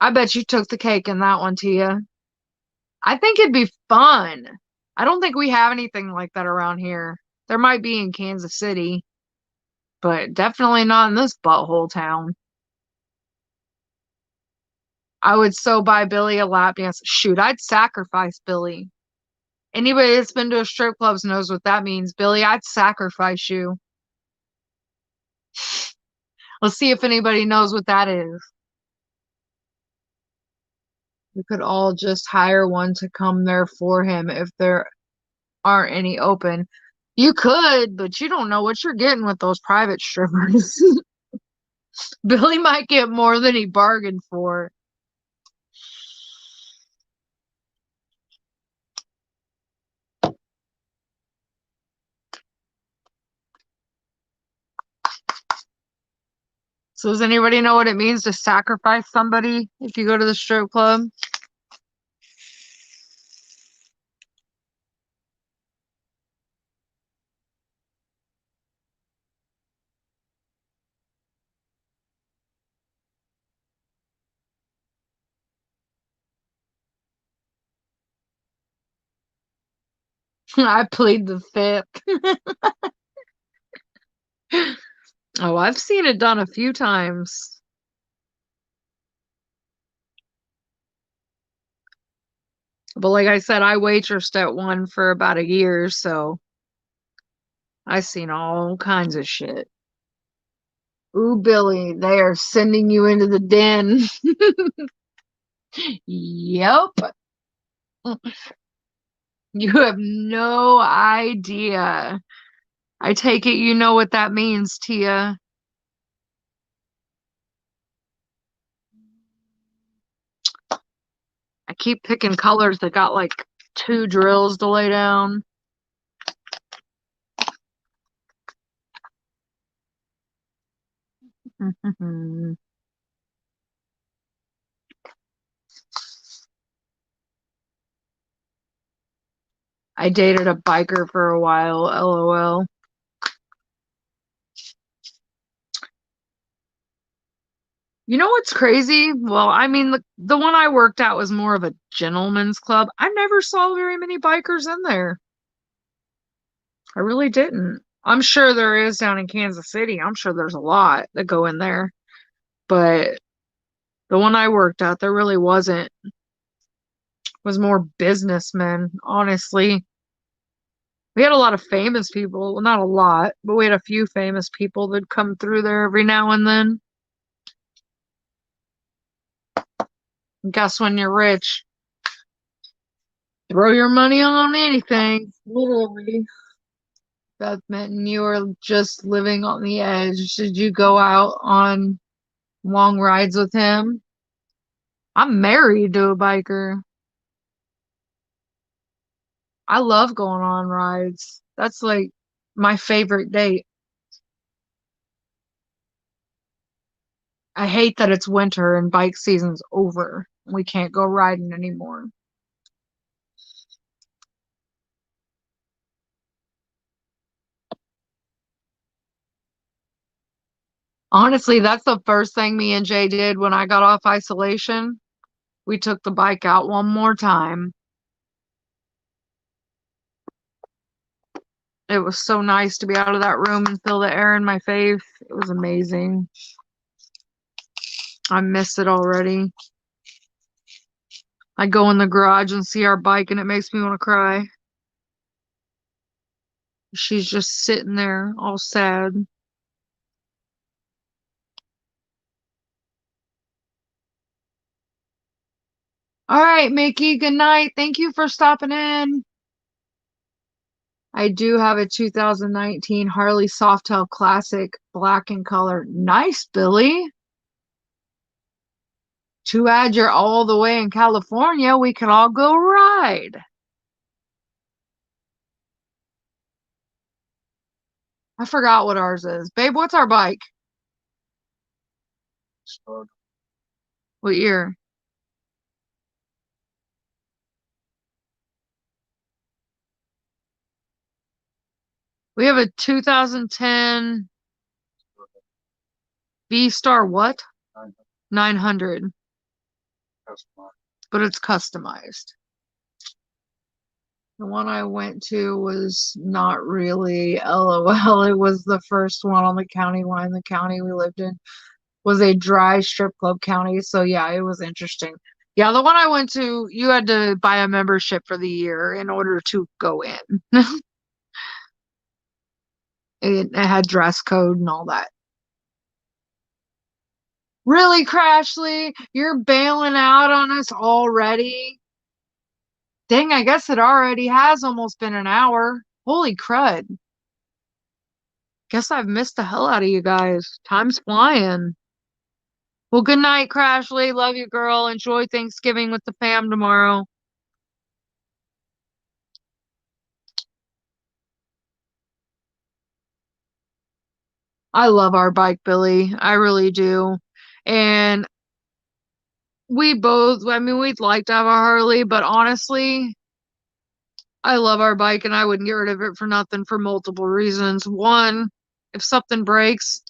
I bet you took the cake in that one, Tia. I think it'd be fun. I don't think we have anything like that around here. There might be in Kansas City, but definitely not in this butthole town. I would so buy Billy a lap dance. Shoot, I'd sacrifice Billy. Anybody that's been to a strip club knows what that means. Billy, I'd sacrifice you. Let's see if anybody knows what that is. We could all just hire one to come there for him if there aren't any open. You could, but you don't know what you're getting with those private strippers. Billy might get more than he bargained for. So does anybody know what it means to sacrifice somebody if you go to the strip club? I plead the fifth. Oh, I've seen it done a few times. But like I said, I waitressed at one for about a year, so I've seen all kinds of shit. Ooh, Billy, they are sending you into the den. Yep. You have no idea. I take it you know what that means, Tia. I keep picking colors that got like 2 drills to lay down. I dated a biker for a while, LOL. You know what's crazy? Well, I mean, the one I worked at was more of a gentleman's club. I never saw very many bikers in there. I really didn't. I'm sure there is down in Kansas City. I'm sure there's a lot that go in there. But the one I worked at, there really wasn't. It was more businessmen, honestly. We had a lot of famous people. Well, not a lot, but we had a few famous people that come through there every now and then. Guess when you're rich, throw your money on anything, literally. Beth Minton, you were just living on the edge. Did you go out on long rides with him? I'm married to a biker. I love going on rides. That's like my favorite date. I hate that it's winter and bike season's over. We can't go riding anymore. Honestly, that's the first thing me and Jay did when I got off isolation. We took the bike out one more time. It was so nice to be out of that room and feel the air in my face. It was amazing. I miss it already. I go in the garage and see our bike and it makes me want to cry. She's just sitting there all sad. All right, Mickey, good night. Thank you for stopping in. I do have a 2019 Harley Softail Classic, black in color. Nice, Billy. Too bad you're all the way in California. We can all go ride. I forgot what ours is. Babe, what's our bike? Start. What year? We have a 2010 V-Star what? 900. But it's customized. The one I went to was not really LOL. It was the first one on the county line. The county we lived in was a dry strip club county. So yeah, it was interesting. Yeah, the one I went to, you had to buy a membership for the year in order to go in. It had dress code and all that. Really, Crashley? You're bailing out on us already? Dang, I guess it already has almost been an hour. Holy crud. Guess I've missed the hell out of you guys. Time's flying. Well, good night, Crashley. Love you, girl. Enjoy Thanksgiving with the fam tomorrow. I love our bike, Billy. I really do. And we both, I mean, we'd like to have a Harley, but honestly, I love our bike and I wouldn't get rid of it for nothing for multiple reasons. One, if something breaks,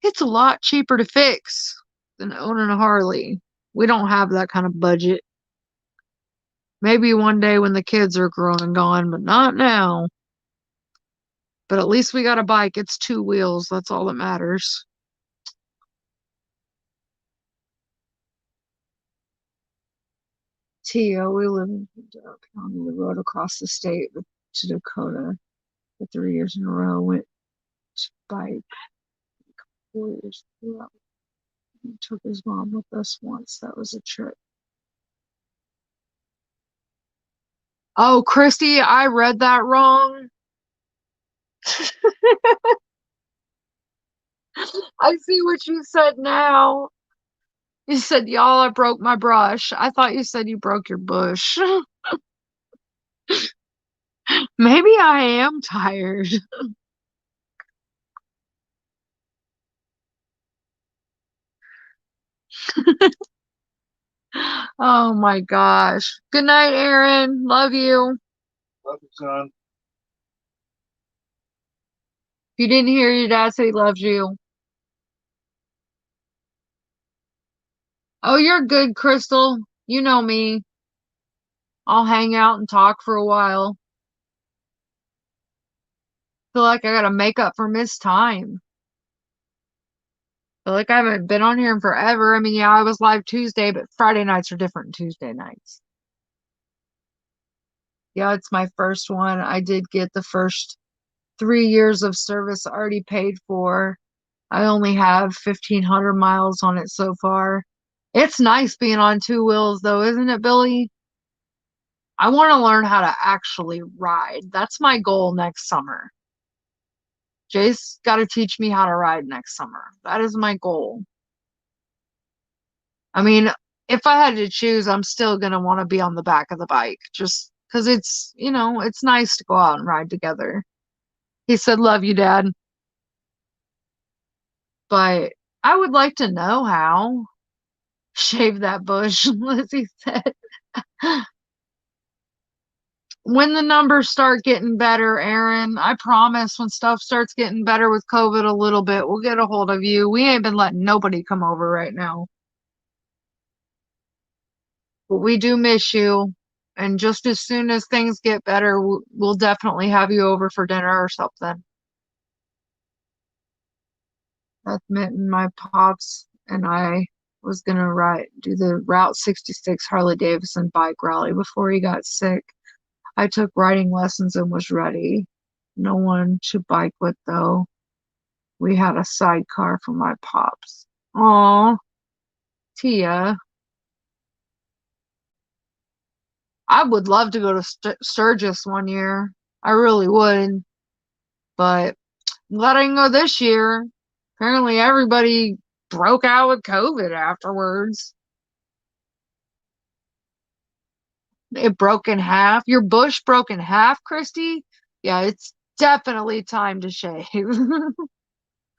it's a lot cheaper to fix than owning a Harley. We don't have that kind of budget. Maybe one day when the kids are grown and gone, but not now. But at least we got a bike. It's two wheels. That's all that matters. Tia, we live in Dark County. We rode across the state to Dakota for 3 years in a row. Went to bike 4 years. Yeah. He took his mom with us once. That was a trip. Oh, Christy, I read that wrong. I see what you said now. You said, y'all, I broke my brush. I thought you said you broke your bush. Maybe I am tired. Oh my gosh. Good night, Aaron. Love you. Love you, son. If you didn't hear your dad say he loves you. Oh, you're good, Crystal. You know me. I'll hang out and talk for a while. Feel like I gotta make up for missed time. Feel like I haven't been on here in forever. I mean, yeah, I was live Tuesday, but Friday nights are different than Tuesday nights. Yeah, it's my first one. I did get the first 3 years of service already paid for. I only have 1,500 miles on it so far. It's nice being on two wheels, though, isn't it, Billy? I want to learn how to actually ride. That's my goal next summer. Jay's got to teach me how to ride next summer. That is my goal. I mean, if I had to choose, I'm still going to want to be on the back of the bike just because it's nice to go out and ride together. He said, "Love you, Dad." But I would like to know how. Shave that bush, Lizzie said. When the numbers start getting better, Aaron, I promise when stuff starts getting better with COVID a little bit, we'll get a hold of you. We ain't been letting nobody come over right now. But we do miss you. And just as soon as things get better, we'll definitely have you over for dinner or something. That's Mitten, my pops, and I was gonna do the Route 66 Harley Davidson bike rally before he got sick. I took riding lessons and was ready. No one to bike with though. We had a sidecar for my pops. Aw, Tia. I would love to go to Sturgis one year. I really would. But I'm glad I can go this year. Apparently everybody broke out with COVID afterwards. It broke in half. Your bush broke in half, Christy? Yeah, it's definitely time to shave.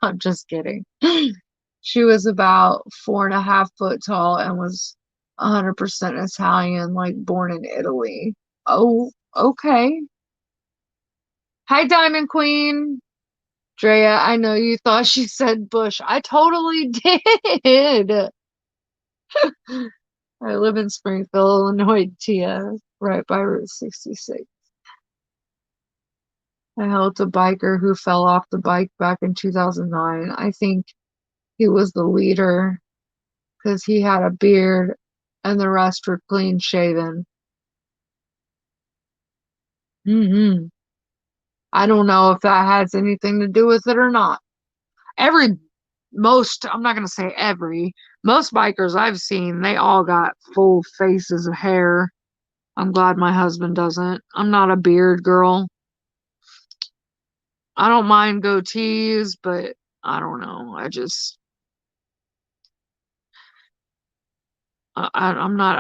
I'm just kidding. She was about 4.5 foot tall and was 100% Italian, like born in Italy. Oh, okay. Hi, Diamond Queen. Drea, I know you thought she said Bush. I totally did. I live in Springfield, Illinois, Tia, right by Route 66. I helped a biker who fell off the bike back in 2009. I think he was the leader because he had a beard and the rest were clean shaven. Hmm I don't know if that has anything to do with it or not. I'm not going to say most bikers I've seen, they all got full faces of hair. I'm glad my husband doesn't. I'm not a beard girl. I don't mind goatees, but I don't know. I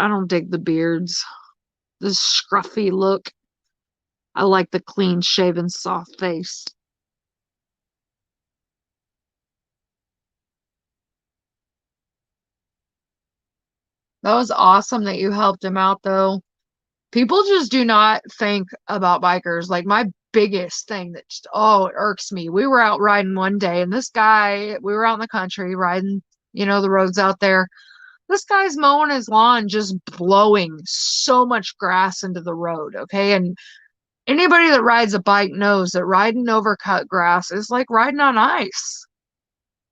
don't dig the beards. The scruffy look. I like the clean shaven, soft face. That was awesome that you helped him out, though. People just do not think about bikers. Like, my biggest thing that it irks me. We were out riding one day, and this guy, we were out in the country riding, the roads out there. This guy's mowing his lawn, just blowing so much grass into the road. Okay. And anybody that rides a bike knows that riding over cut grass is like riding on ice.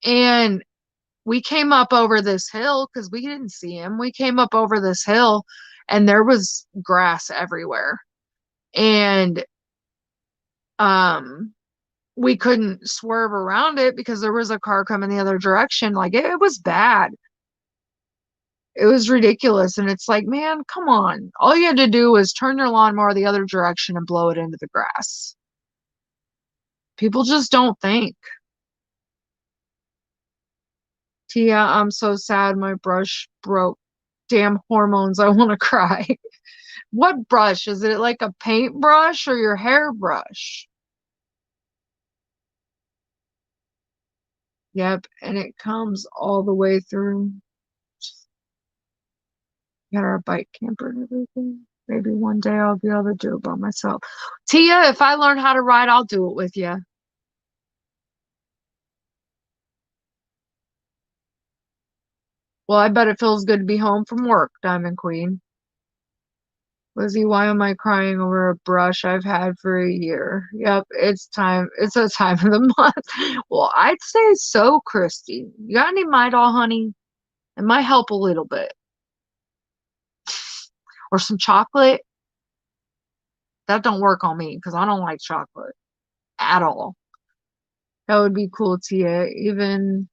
And we came up over this hill because we didn't see him. We came up over this hill and there was grass everywhere. And um we couldn't swerve around it because there was a car coming the other direction. Like it was bad. It was ridiculous. And it's like, man, come on. All you had to do was turn your lawnmower the other direction and blow it into the grass. People just don't think. Tia, I'm so sad my brush broke. Damn hormones, I want to cry. What brush? Is it like a paintbrush or your hairbrush? Yep, and it comes all the way through. Got our bike camper and everything. Maybe one day I'll be able to do it by myself. Tia, if I learn how to ride, I'll do it with you. Well, I bet it feels good to be home from work, Diamond Queen. Lizzie, why am I crying over a brush I've had for a year? Yep, it's time. It's a time of the month. Well, I'd say so, Christy. You got any Midol, honey? It might help a little bit. Or some chocolate. That don't work on me because I don't like chocolate at all. That would be cool, Tia. Even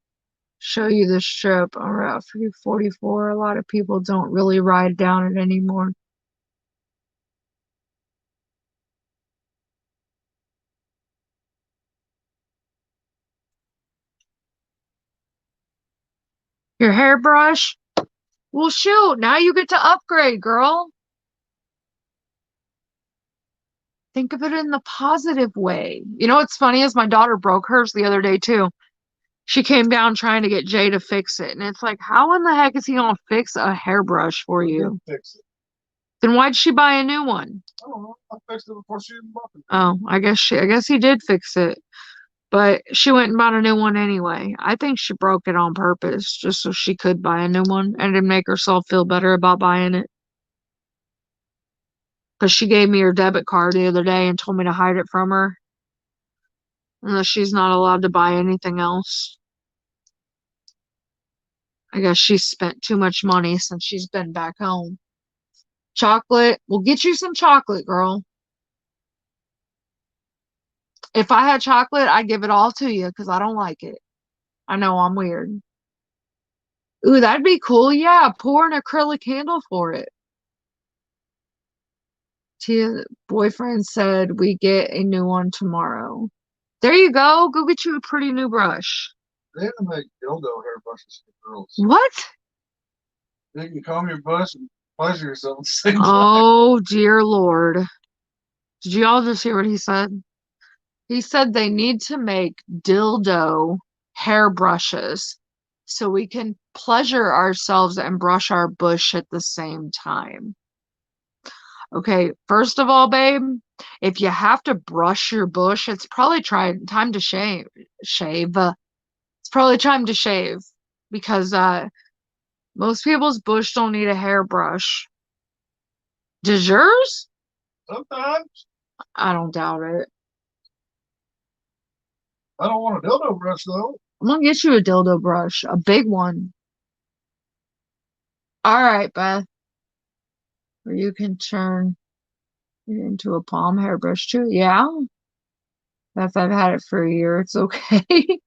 show you the strip on Route 44. A lot of people don't really ride down it anymore. Your hairbrush? Well, shoot, now you get to upgrade, girl. Think of it in the positive way. You know what's funny is my daughter broke hers the other day too. She came down trying to get Jay to fix it. And it's like, how in the heck is he gonna fix a hairbrush for I you? did fix it. Then why'd she buy a new one? I don't know. I fixed it before she even bought it. Oh, I guess he did fix it. But she went and bought a new one anyway. I think she broke it on purpose, just so she could buy a new one and to make herself feel better about buying it. Because she gave me her debit card the other day and told me to hide it from her. Unless she's not allowed to buy anything else. I guess she's spent too much money since she's been back home. Chocolate. We'll get you some chocolate, girl. If I had chocolate, I'd give it all to you because I don't like it. I know I'm weird. Ooh, that'd be cool. Yeah, pour an acrylic candle for it. Tia's boyfriend said we get a new one tomorrow. There you go. Go get you a pretty new brush. They have to make dildo hairbrushes for girls. What? You can comb your bush and pleasure yourself at the same time. Oh, dear Lord. Did you all just hear what he said? He said they need to make dildo hairbrushes so we can pleasure ourselves and brush our bush at the same time. Okay, first of all, babe, if you have to brush your bush, it's probably time to shave. It's probably time to shave because most people's bush don't need a hairbrush. Does yours? Sometimes. I don't doubt it. I don't want a dildo brush though. I'm gonna get you a dildo brush, a big one. All right, Beth. Or you can turn it into a palm hairbrush too. Yeah. Beth, I've had it for a year. It's okay.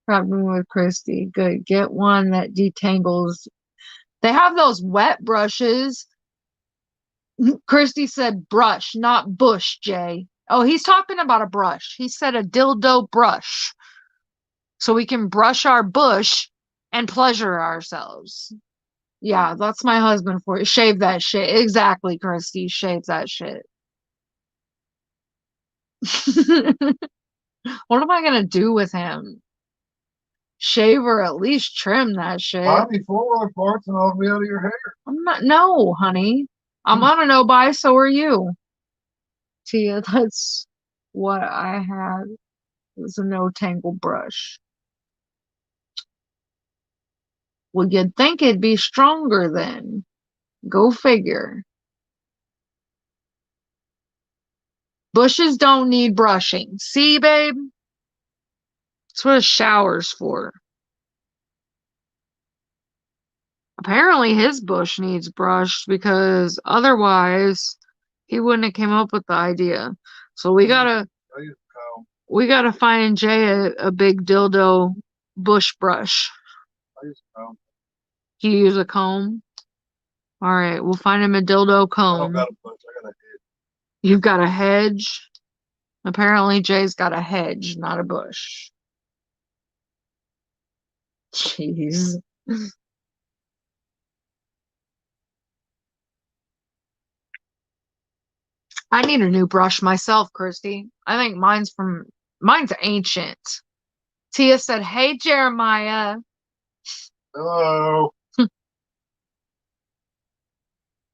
Problem with Christy. Good. Get one that detangles. They have those wet brushes. Christy said brush, not bush, Jay. Oh, he's talking about a brush. He said a dildo brush. So we can brush our bush and pleasure ourselves. Yeah, that's my husband for you. Shave that shit. Exactly, Christy. Shave that shit. What am I gonna do with him? Shave or at least trim that shit. Buy me 4 parts and I'll be out of your hair. I'm not, no, honey. I'm on a no buy, so are you. Tia, that's what I had. It was a no tangle brush. Well, you'd think it'd be stronger then. Go figure. Bushes don't need brushing. See, babe? That's what a shower's for. Apparently his bush needs brushed because otherwise he wouldn't have came up with the idea. So we gotta find Jay a big dildo bush brush. I use a comb. You use a comb? Alright, we'll find him a dildo I don't comb. got a bush. I got a head. You've got a hedge? Apparently Jay's got a hedge, not a bush. Jeez. I need a new brush myself, Christy. I think mine's ancient. Tia said, "Hey, Jeremiah." Hello.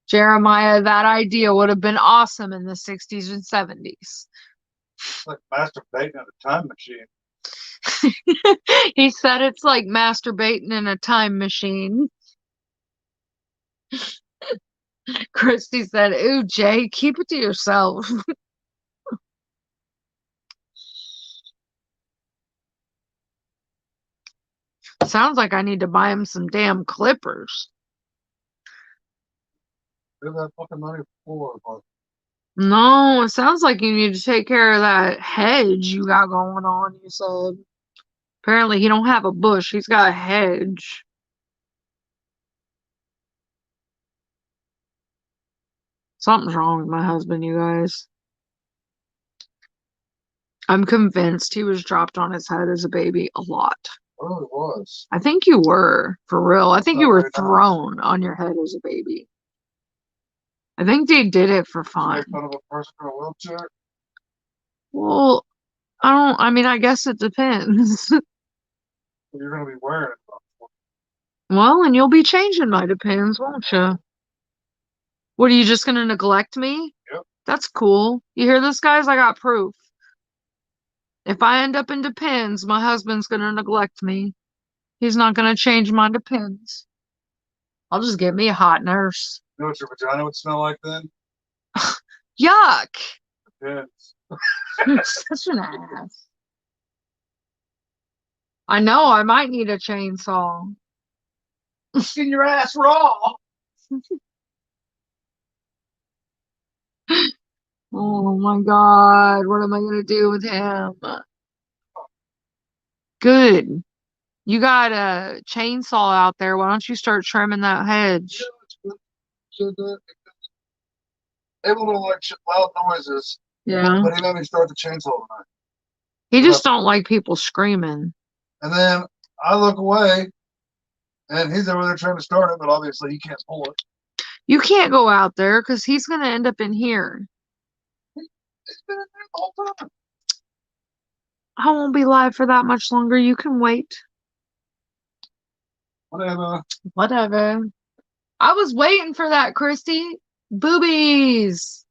Jeremiah, that idea would have been awesome in the 60s and 70s. It's like masturbating in a time machine. He said it's like masturbating in a time machine. Christy said, "Ooh, Jay, keep it to yourself." Sounds like I need to buy him some damn clippers. Save that fucking money for 4 parts. No, it sounds like you need to take care of that hedge you got going on, you said. Apparently he don't have a bush, he's got a hedge. Something's wrong with my husband, you guys. I'm convinced he was dropped on his head as a baby a lot. really was. I think you were, for real. I think Not you were very nice. thrown on your head as a baby. I think they did it for Did you fun. make fun of a person in a wheelchair? Well, I mean, I guess it depends. You're going to be wearing it. Well, and you'll be changing my depends, won't you? What, are you just gonna neglect me? Yep. That's cool. You hear this, guys? I got proof. If I end up in depends, my husband's gonna neglect me. He's not gonna change my depends. I'll just get me a hot nurse. You know what your vagina would smell like then? Yuck! Yeah. You're such an ass. I know, I might need a chainsaw. Skin your ass raw. Oh my God, what am I gonna do with him? Good. You got a chainsaw out there. Why don't you start trimming that hedge? Said that. Able to like loud noises, Yeah. but he made me start the chainsaw tonight. He just don't like people screaming. And then I look away, and he's over there trying to start it, but obviously he can't pull it. You can't go out there because he's gonna end up in here. He's been in there the whole time. I won't be live for that much longer. You can wait. Whatever. Whatever. I was waiting for that, Christy. Boobies.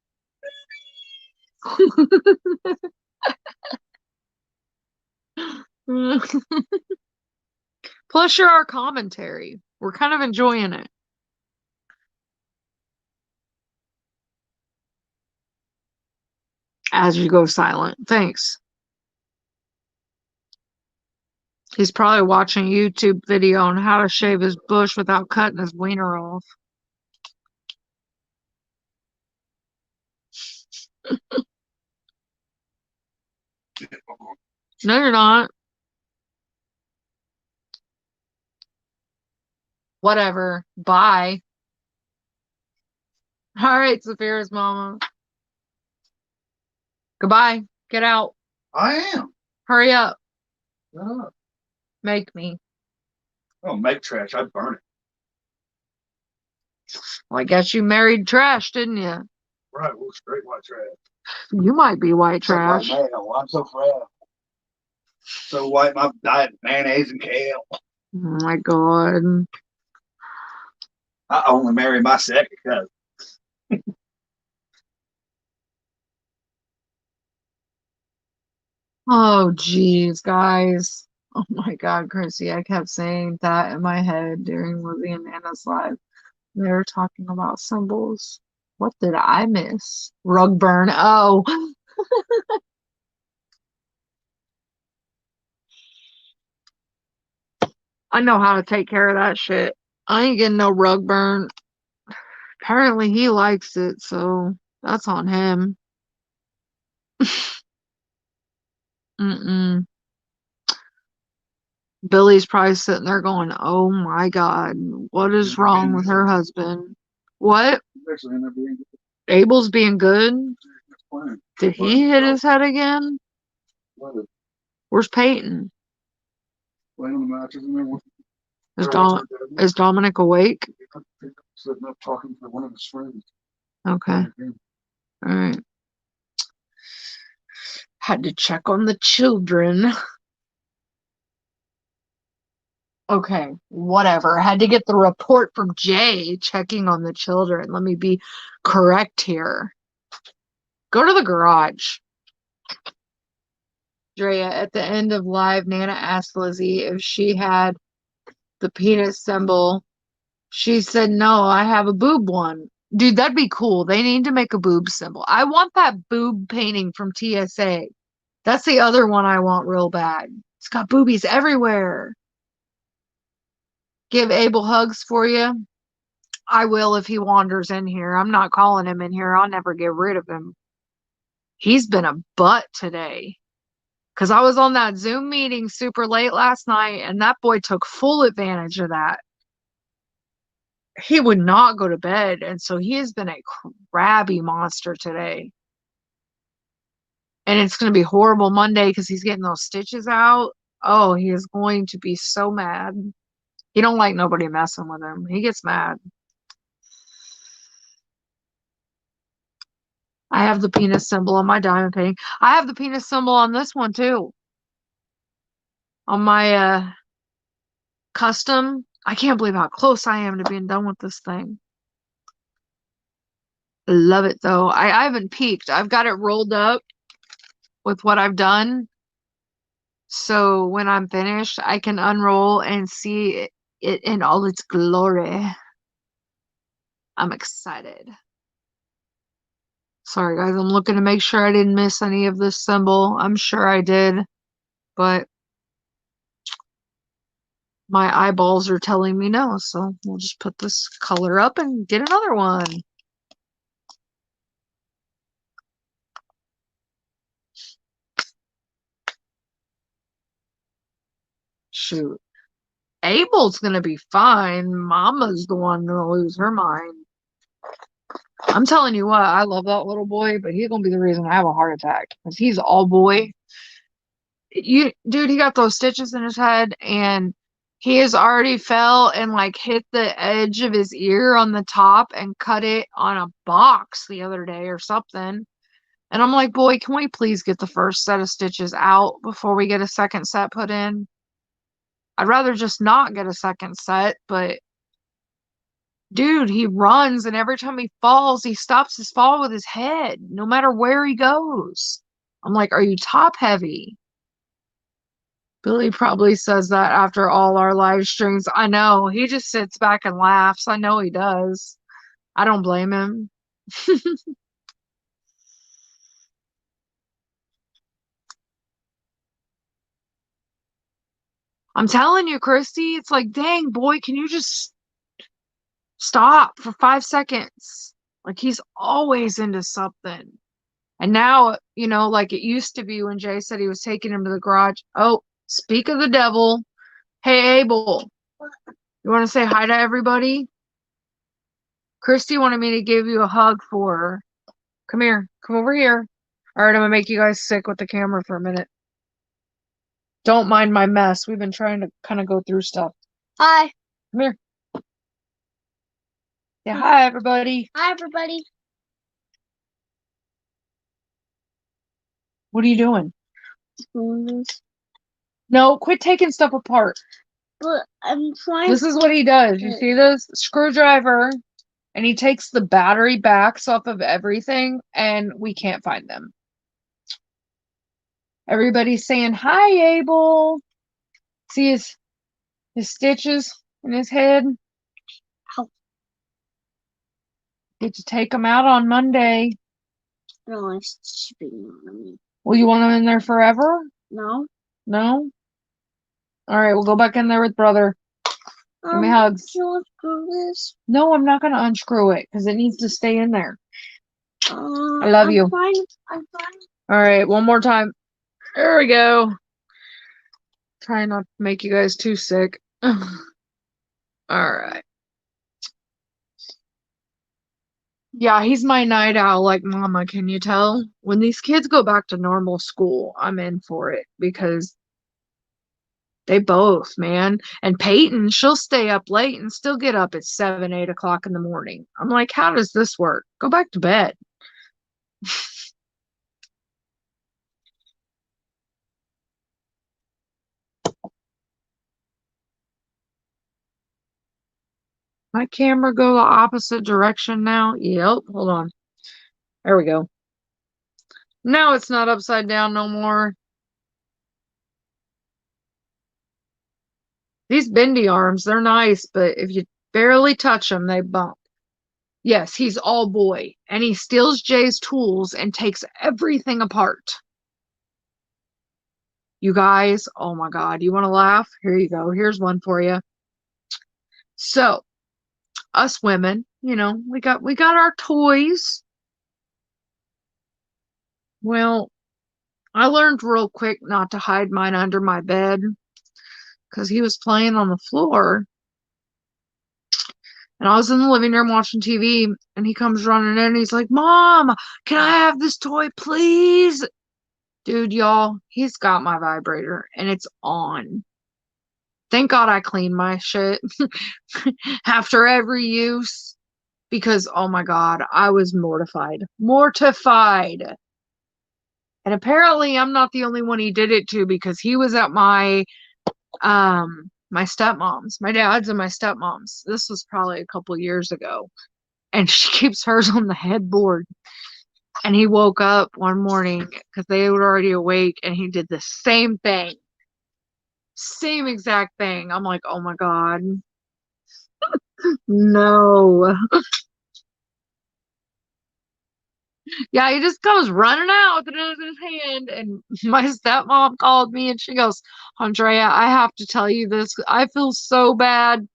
Plus, you're our commentary. We're kind of enjoying it. As you go silent. Thanks. He's probably watching a YouTube video on how to shave his bush without cutting his wiener off. No, you're not. Whatever. Bye. All right, Saphira's mama. Goodbye. Get out. I am. Hurry up. Yeah. Make me. I don't make trash. I burn it. Well, I guess you married trash, didn't you? Right. We're straight white trash. You might be white trash. Like I'm so frail. So white, my diet mayonnaise and kale. Oh my God. I only marry my second cousin. Oh, geez, guys. Oh my God, Chrissy. I kept saying that in my head during Lizzie and Anna's live. They were talking about symbols. What did I miss? Rug burn. Oh. I know how to take care of that shit. I ain't getting no rug burn. Apparently he likes it, so that's on him. Mm-mm. Billy's probably sitting there going, "Oh my God, what is wrong with her husband?" What? Actually, end up being Abel's being good? playing. Did he hit his head again? Where's Peyton? Playing on the matches and everything. Is Dominic awake? Sitting up talking to one of his friends. Okay. All right. Had to check on the children. Okay, whatever. Had to get the report from Jay checking on the children. Let me be correct here. Go to the garage. Draya, at the end of live, Nana asked Lizzie if she had the penis symbol. She said, no, I have a boob one. Dude, that'd be cool. They need to make a boob symbol. I want that boob painting from TSA. That's the other one I want real bad. It's got boobies everywhere. Give Abel hugs for you. I will if he wanders in here. I'm not calling him in here. I'll never get rid of him. He's been a butt today. Because I was on that Zoom meeting super late last night, and that boy took full advantage of that. He would not go to bed, and so he has been a crabby monster today. And it's going to be horrible Monday because he's getting those stitches out. Oh, he is going to be so mad. He don't like nobody messing with him. He gets mad. I have the penis symbol on my diamond painting. I have the penis symbol on this one too. On my custom. I can't believe how close I am to being done with this thing. Love it though. I haven't peeked. I've got it rolled up with what I've done. So when I'm finished, I can unroll and see it in all its glory. I'm excited. Sorry guys, I'm looking to make sure I didn't miss any of this symbol. I'm sure I did, but my eyeballs are telling me no. So we'll just put this color up and get another one. Shoot. Abel's gonna be fine. Mama's the one gonna lose her mind. I'm telling you what, I love that little boy, but he's gonna be the reason I have a heart attack. Because he's all boy. Dude, he got those stitches in his head and he has already fell and like hit the edge of his ear on the top and cut it on a box the other day or something. And I'm like, boy, can we please get the first set of stitches out before we get a second set put in? I'd rather just not get a second set, but dude, he runs and every time he falls, he stops his fall with his head, no matter where he goes. I'm like, are you top heavy? Billy probably says that after all our live streams. I know. He just sits back and laughs. I know he does. I don't blame him. I'm telling you, Christy, it's like, dang, boy, can you just stop for 5 seconds? Like, he's always into something. And now, like it used to be when Jay said he was taking him to the garage. Oh, speak of the devil. Hey, Abel, you want to say hi to everybody? Christy wanted me to give you a hug for her. Come here. Come over here. All right, I'm gonna make you guys sick with the camera for a minute. Don't mind my mess. We've been trying to kind of go through stuff. Hi. Come here. Yeah, hi, everybody. Hi, everybody. What are you doing? No, quit taking stuff apart. But I'm trying. This is what he does. You see this? Screwdriver. And he takes the battery backs off of everything, and we can't find them. Everybody's saying, hi, Abel. See his stitches in his head? Ow. Get to take them out on Monday. No, it's shipping on me. Well, you want them in there forever? No. No? All right, we'll go back in there with brother. Give me hugs. Do you unscrew this? No, I'm not going to unscrew it because it needs to stay in there. I love you. I'm fine. All right, one more time. There we go. Try not to make you guys too sick. All right. Yeah, he's my night owl like mama, can you tell? When these kids go back to normal school, I'm in for it because they both, man. And Peyton, she'll stay up late and still get up at 7, 8 o'clock in the morning. I'm like, how does this work? Go back to bed. My camera go the opposite direction now? Yep, hold on. There we go. Now it's not upside down no more. These bendy arms, they're nice, but if you barely touch them, they bump. Yes, he's all boy, and he steals Jay's tools and takes everything apart. You guys, oh my God, you want to laugh? Here you go. Here's one for you. So, us women, we got our toys. Well, I learned real quick not to hide mine under my bed because he was playing on the floor. And I was in the living room watching TV, and he comes running in and he's like, Mom, can I have this toy, please? Dude, y'all, he's got my vibrator and it's on. Thank God I clean my shit after every use because, oh my God, I was mortified. Mortified. And apparently I'm not the only one he did it to because he was at my my stepmom's, my dad's and my stepmom's. This was probably a couple years ago. And she keeps hers on the headboard. And he woke up one morning because they were already awake and he did the same thing. Same exact thing. I'm like, oh my God. No. Yeah, he just comes running out with it in his hand. And my stepmom called me and she goes, Andrea, I have to tell you this. I feel so bad.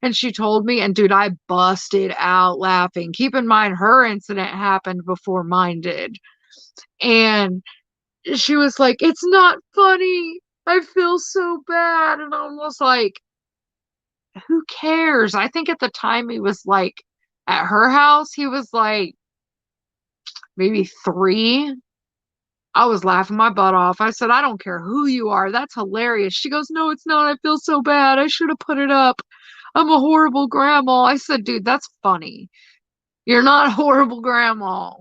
And she told me, and dude, I busted out laughing. Keep in mind, her incident happened before mine did. And she was like, it's not funny. I feel so bad. And I was like, who cares? I think at the time he was like, at her house, he was like maybe 3. I was laughing my butt off. I said, I don't care who you are. That's hilarious. She goes, no, it's not. I feel so bad. I should have put it up. I'm a horrible grandma. I said, dude, that's funny. You're not a horrible grandma.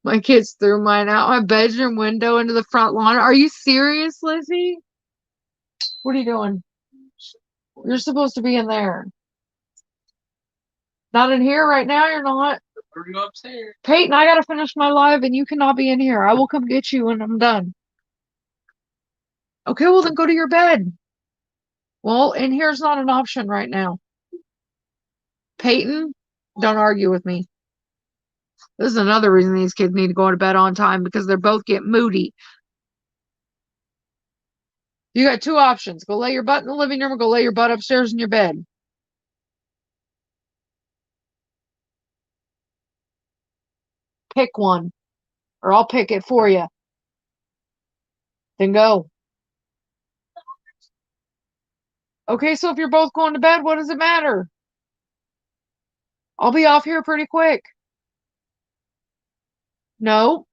My kids threw mine out my bedroom window into the front lawn. Are you serious, Lizzie? What are you doing? You're supposed to be in there. Not in here right now, you're not. We're going upstairs. Peyton, I gotta finish my live and you cannot be in here. I will come get you when I'm done. Okay, well then go to your bed. Well, in here's not an option right now. Peyton, don't argue with me. This is another reason these kids need to go to bed on time because they're both getting moody. You got 2 options. Go lay your butt in the living room or go lay your butt upstairs in your bed. Pick one, or I'll pick it for you. Then go. Okay, so if you're both going to bed, what does it matter? I'll be off here pretty quick. No,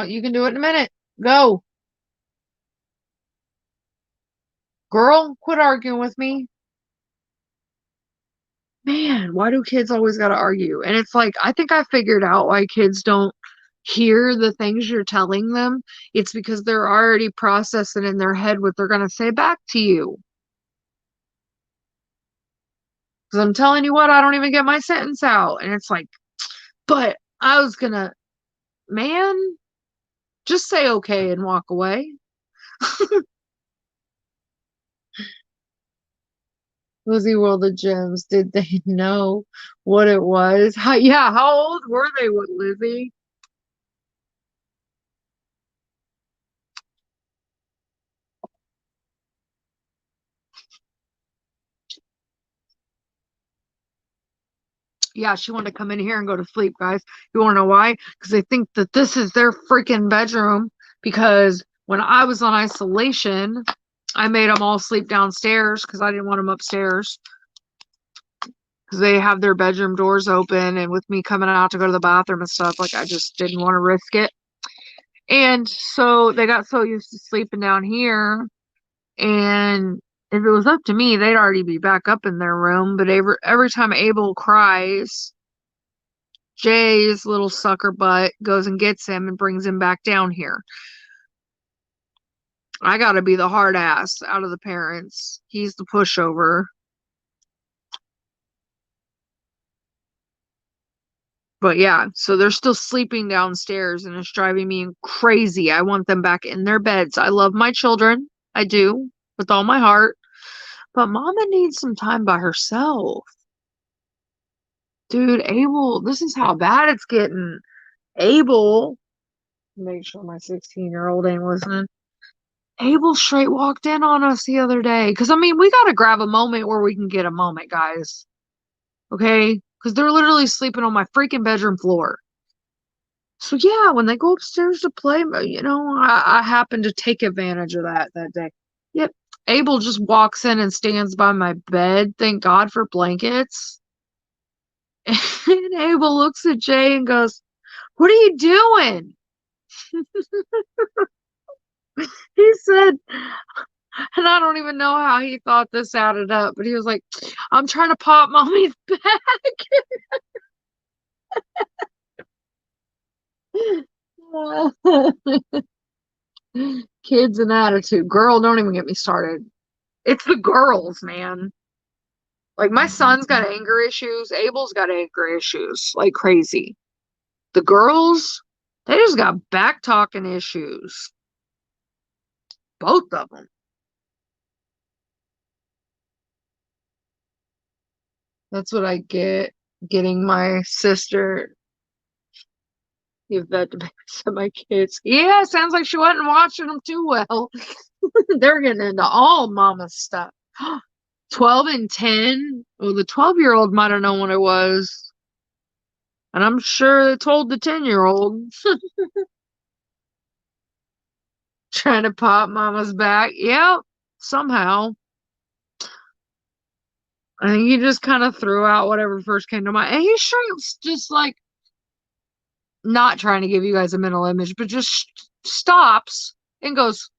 you can do it in a minute. Go. Girl, quit arguing with me. Man, why do kids always got to argue? And it's like, I think I figured out why kids don't hear the things you're telling them. It's because they're already processing in their head what they're going to say back to you. Because I'm telling you what, I don't even get my sentence out. And it's like, but I was going to, man, just say okay and walk away. Lizzie World of Gems, did they know what it was? Yeah, how old were they with Lizzie? Yeah, she wanted to come in here and go to sleep, guys. You want to know why? Because they think that this is their freaking bedroom. Because when I was on isolation, I made them all sleep downstairs because I didn't want them upstairs. Because they have their bedroom doors open, and with me coming out to go to the bathroom and stuff, like I just didn't want to risk it. And so they got so used to sleeping down here, and if it was up to me, they'd already be back up in their room. But every time Abel cries, Jay's little sucker butt goes and gets him and brings him back down here. I gotta be the hard ass out of the parents. He's the pushover. But yeah, so they're still sleeping downstairs and it's driving me crazy. I want them back in their beds. I love my children. I do, with all my heart. But Mama needs some time by herself. Dude, Abel, this is how bad it's getting. Abel, make sure my 16-year-old ain't listening. Abel straight walked in on us the other day. Because, I mean, we got to grab a moment where we can get a moment, guys. Okay? Because they're literally sleeping on my freaking bedroom floor. So, yeah, when they go upstairs to play, you know, I happen to take advantage of that day. Yep. Abel just walks in and stands by my bed. Thank God for blankets. And Abel looks at Jay and goes, what are you doing? He said, and I don't even know how he thought this added up, but he was like, I'm trying to pop mommy's back. Kids and attitude. Girl, don't even get me started. It's the girls, man. Like, my son's got anger issues. Abel's got anger issues like crazy. The girls, they just got back talking issues. Both of them. That's what I get getting my sister give that to babysit my kids. Yeah, sounds like she wasn't watching them too well. They're getting into all mama's stuff. 12 and 10. Well, the 12-year-old might have known what it was. And I'm sure it told the 10-year-old. Trying to pop mama's back. Yep, somehow. I think he just kind of threw out whatever first came to mind. And he sure was just like, not trying to give you guys a mental image, but just stops and goes,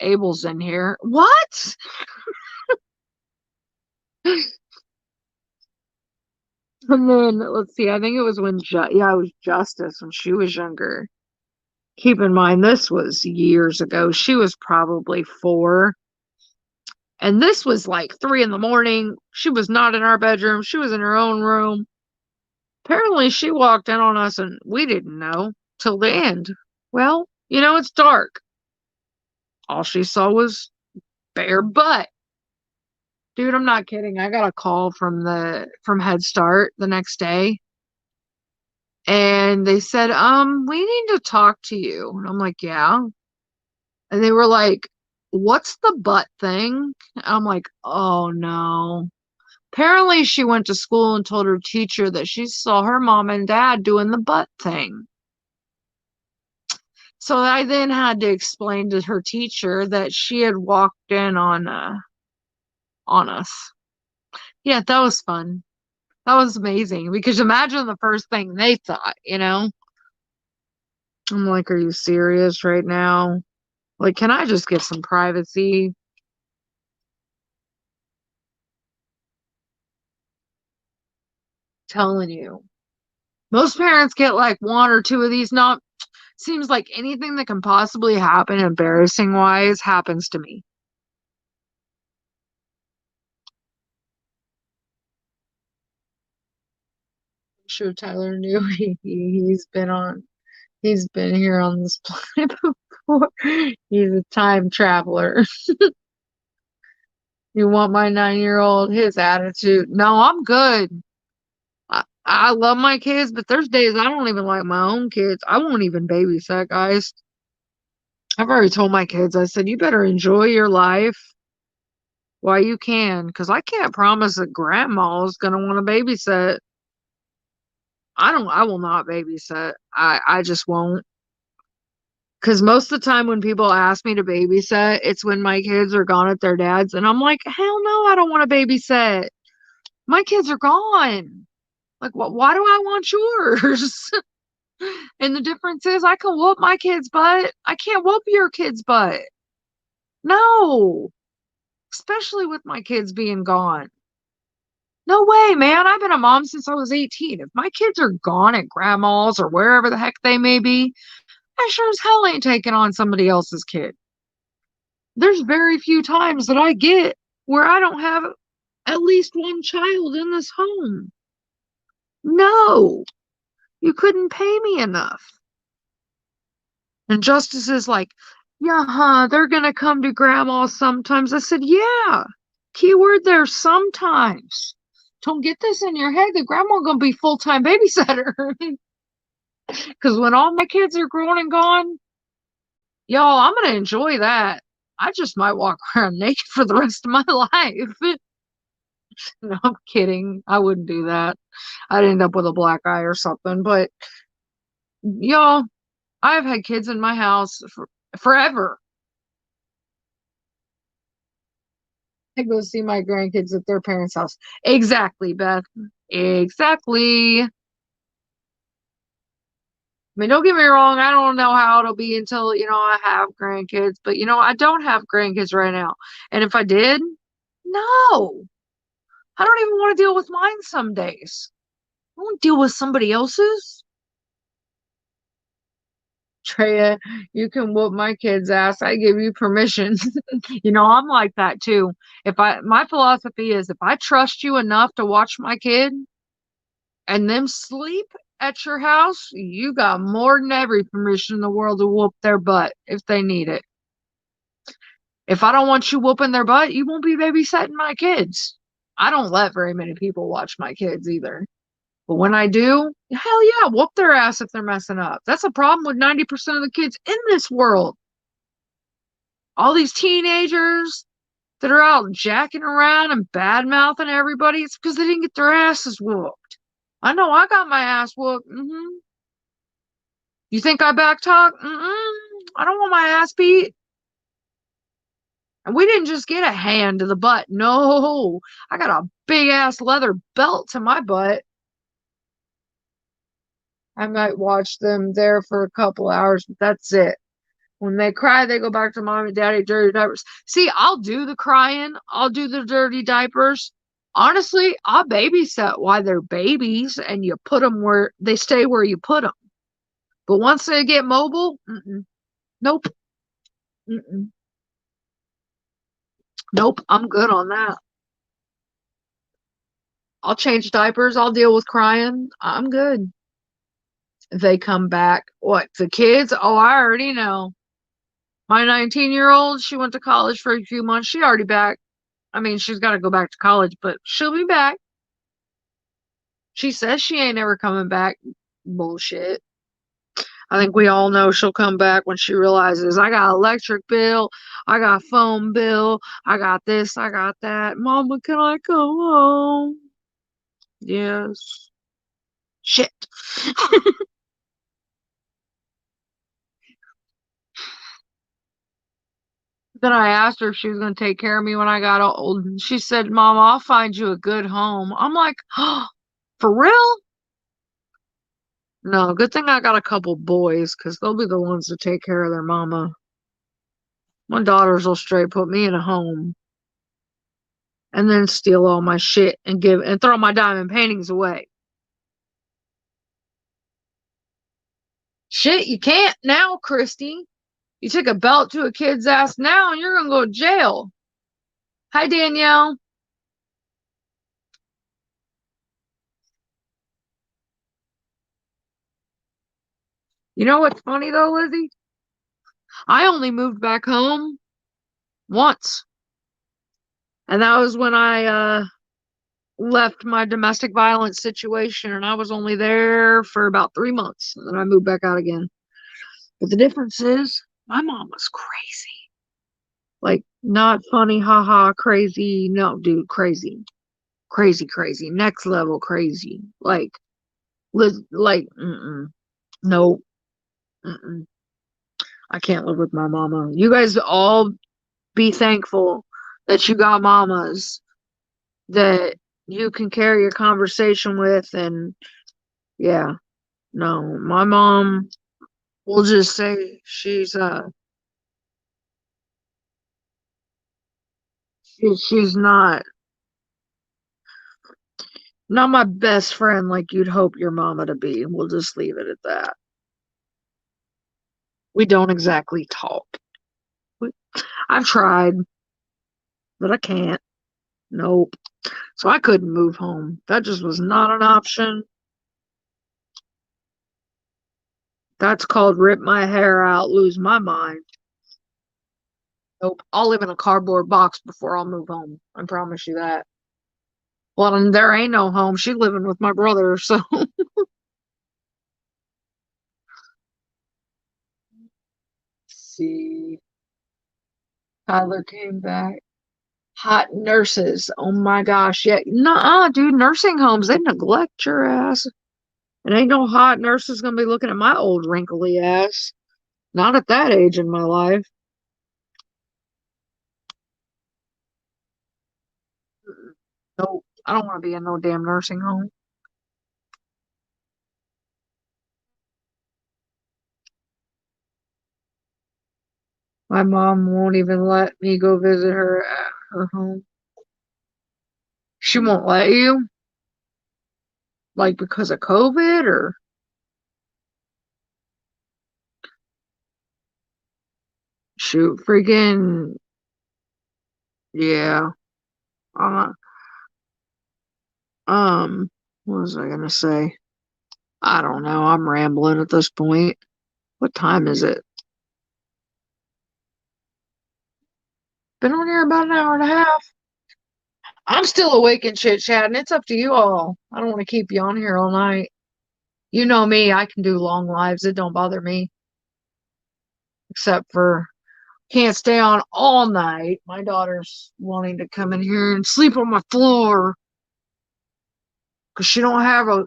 Abel's in here. What? And then, let's see, I think it was when, it was Justice when she was younger. Keep in mind, this was years ago. She was probably 4. And this was like 3 in the morning. She was not in our bedroom. She was in her own room. Apparently, she walked in on us and we didn't know till the end. Well, it's dark. All she saw was bare butt. Dude, I'm not kidding. I got a call from Head Start the next day. And they said, we need to talk to you. And I'm like, yeah. And they were like, what's the butt thing? I'm like, oh no. Apparently she went to school and told her teacher that she saw her mom and dad doing the butt thing. So I then had to explain to her teacher that she had walked in on us. Yeah, that was fun. That was amazing because imagine the first thing they thought, I'm like, are you serious right now? Like, can I just get some privacy? Telling you. Most parents get like 1 or 2 of these. Not seems like anything that can possibly happen embarrassing wise happens to me. I'm sure Tyler knew he's been here on this planet before. He's a time traveler. You want my 9-year-old, his attitude. No, I'm good. I love my kids, but there's days I don't even like my own kids. I won't even babysit, guys. I've already told my kids, I said, you better enjoy your life while you can, because I can't promise that grandma is going to want to babysit. I will not babysit. I just won't. Because most of the time when people ask me to babysit, it's when my kids are gone at their dad's. And I'm like, hell no, I don't want to babysit. My kids are gone. Like, why do I want yours? And the difference is I can whoop my kid's butt. I can't whoop your kid's butt. No. Especially with my kids being gone. No way, man. I've been a mom since I was 18. If my kids are gone at grandma's or wherever the heck they may be, I sure as hell ain't taking on somebody else's kid. There's very few times that I get where I don't have at least one child in this home. No, you couldn't pay me enough. And Justice is like, yeah, they're going to come to grandma sometimes. I said, yeah, keyword there, sometimes. Don't get this in your head that grandma going to be full-time babysitter. Because when all my kids are grown and gone, y'all, I'm going to enjoy that. I just might walk around naked for the rest of my life. No, I'm kidding. I wouldn't do that. I'd end up with a black eye or something. But y'all, I've had kids in my house forever. I go see my grandkids at their parents' house. Exactly, Beth. Exactly. mean, don't get me wrong, I don't know how it'll be until, I have grandkids, but I don't have grandkids right now. And if I did, no. I don't even want to deal with mine some days. I want to deal with somebody else's. Treya, you can whoop my kid's ass. I give you permission. I'm like that too. My philosophy is if I trust you enough to watch my kid and them sleep at your house, you got more than every permission in the world to whoop their butt if they need it. If I don't want you whooping their butt, you won't be babysitting my kids. I don't let very many people watch my kids either. But when I do, hell yeah, whoop their ass if they're messing up. That's a problem with 90% of the kids in this world. All these teenagers that are out jacking around and bad mouthing everybody, it's because they didn't get their asses whooped. I know I got my ass whooped. You think I backtalk? I don't want my ass beat. And we didn't just get a hand to the butt. No, I got a big ass leather belt to my butt. I might watch them there for a couple hours, but that's it. When they cry, they go back to mom and daddy, dirty diapers. See, I'll do the crying. I'll do the dirty diapers. Honestly, I'll babysit while they're babies and you put them where they stay where you put them. But once they get mobile, nope. Nope, I'm good on that. I'll change diapers. I'll deal with crying. I'm good. They come back. What, the kids? Oh, I already know. My 19-year-old, she went to college for a few months. She already back. I mean, she's got to go back to college, but she'll be back. She says she ain't ever coming back. Bullshit. I think we all know she'll come back when she realizes I got electric bill, I got phone bill, I got this, I got that. Mama, can I come home? Yes. Shit. Then I asked her if she was going to take care of me when I got old. And she said, Mom, I'll find you a good home. I'm like, oh, for real? No, good thing I got a couple boys because they'll be the ones to take care of their mama. My daughters will straight put me in a home and then steal all my shit and throw my diamond paintings away. Shit, you can't now, Christy. You took a belt to a kid's ass now and you're going to go to jail. Hi, Danielle. You know what's funny though, Lizzie? I only moved back home once. And that was when I left my domestic violence situation, and I was only there for about 3 months, and then I moved back out again. But the difference is, my mom was crazy. Like, not funny, haha, crazy. No, dude, crazy. Crazy, crazy. Next level crazy. No. I can't live with my mama. You guys all be thankful that you got mamas that you can carry a conversation with, and yeah, no, my mom will just say she's not my best friend like you'd hope your mama to be. We'll just leave it at that. We don't exactly talk. I've tried, but I can't. Nope. So I couldn't move home. That just was not an option. That's called rip my hair out, lose my mind. Nope. I'll live in a cardboard box before I'll move home. I promise you that. Well, and there ain't no home. She's living with my brother, so. See. Tyler came back. Hot nurses. Oh my gosh. Yeah. Nuh-uh, dude. Nursing homes, they neglect your ass. And ain't no hot nurses gonna be looking at my old wrinkly ass. Not at that age in my life. Nope. I don't want to be in no damn nursing home. My mom won't even let me go visit her at her home. She won't let you? Like because of COVID or? Shoot, freaking, yeah. Uh, what was I gonna say? I don't know. I'm rambling at this point. What time is it? Been on here about an hour and a half. I'm still awake and chit chatting. It's up to you all. I don't want to keep you on here all night. You know me, I can do long lives. It don't bother me. Except for can't stay on all night. My daughter's wanting to come in here and sleep on my floor because she don't have a.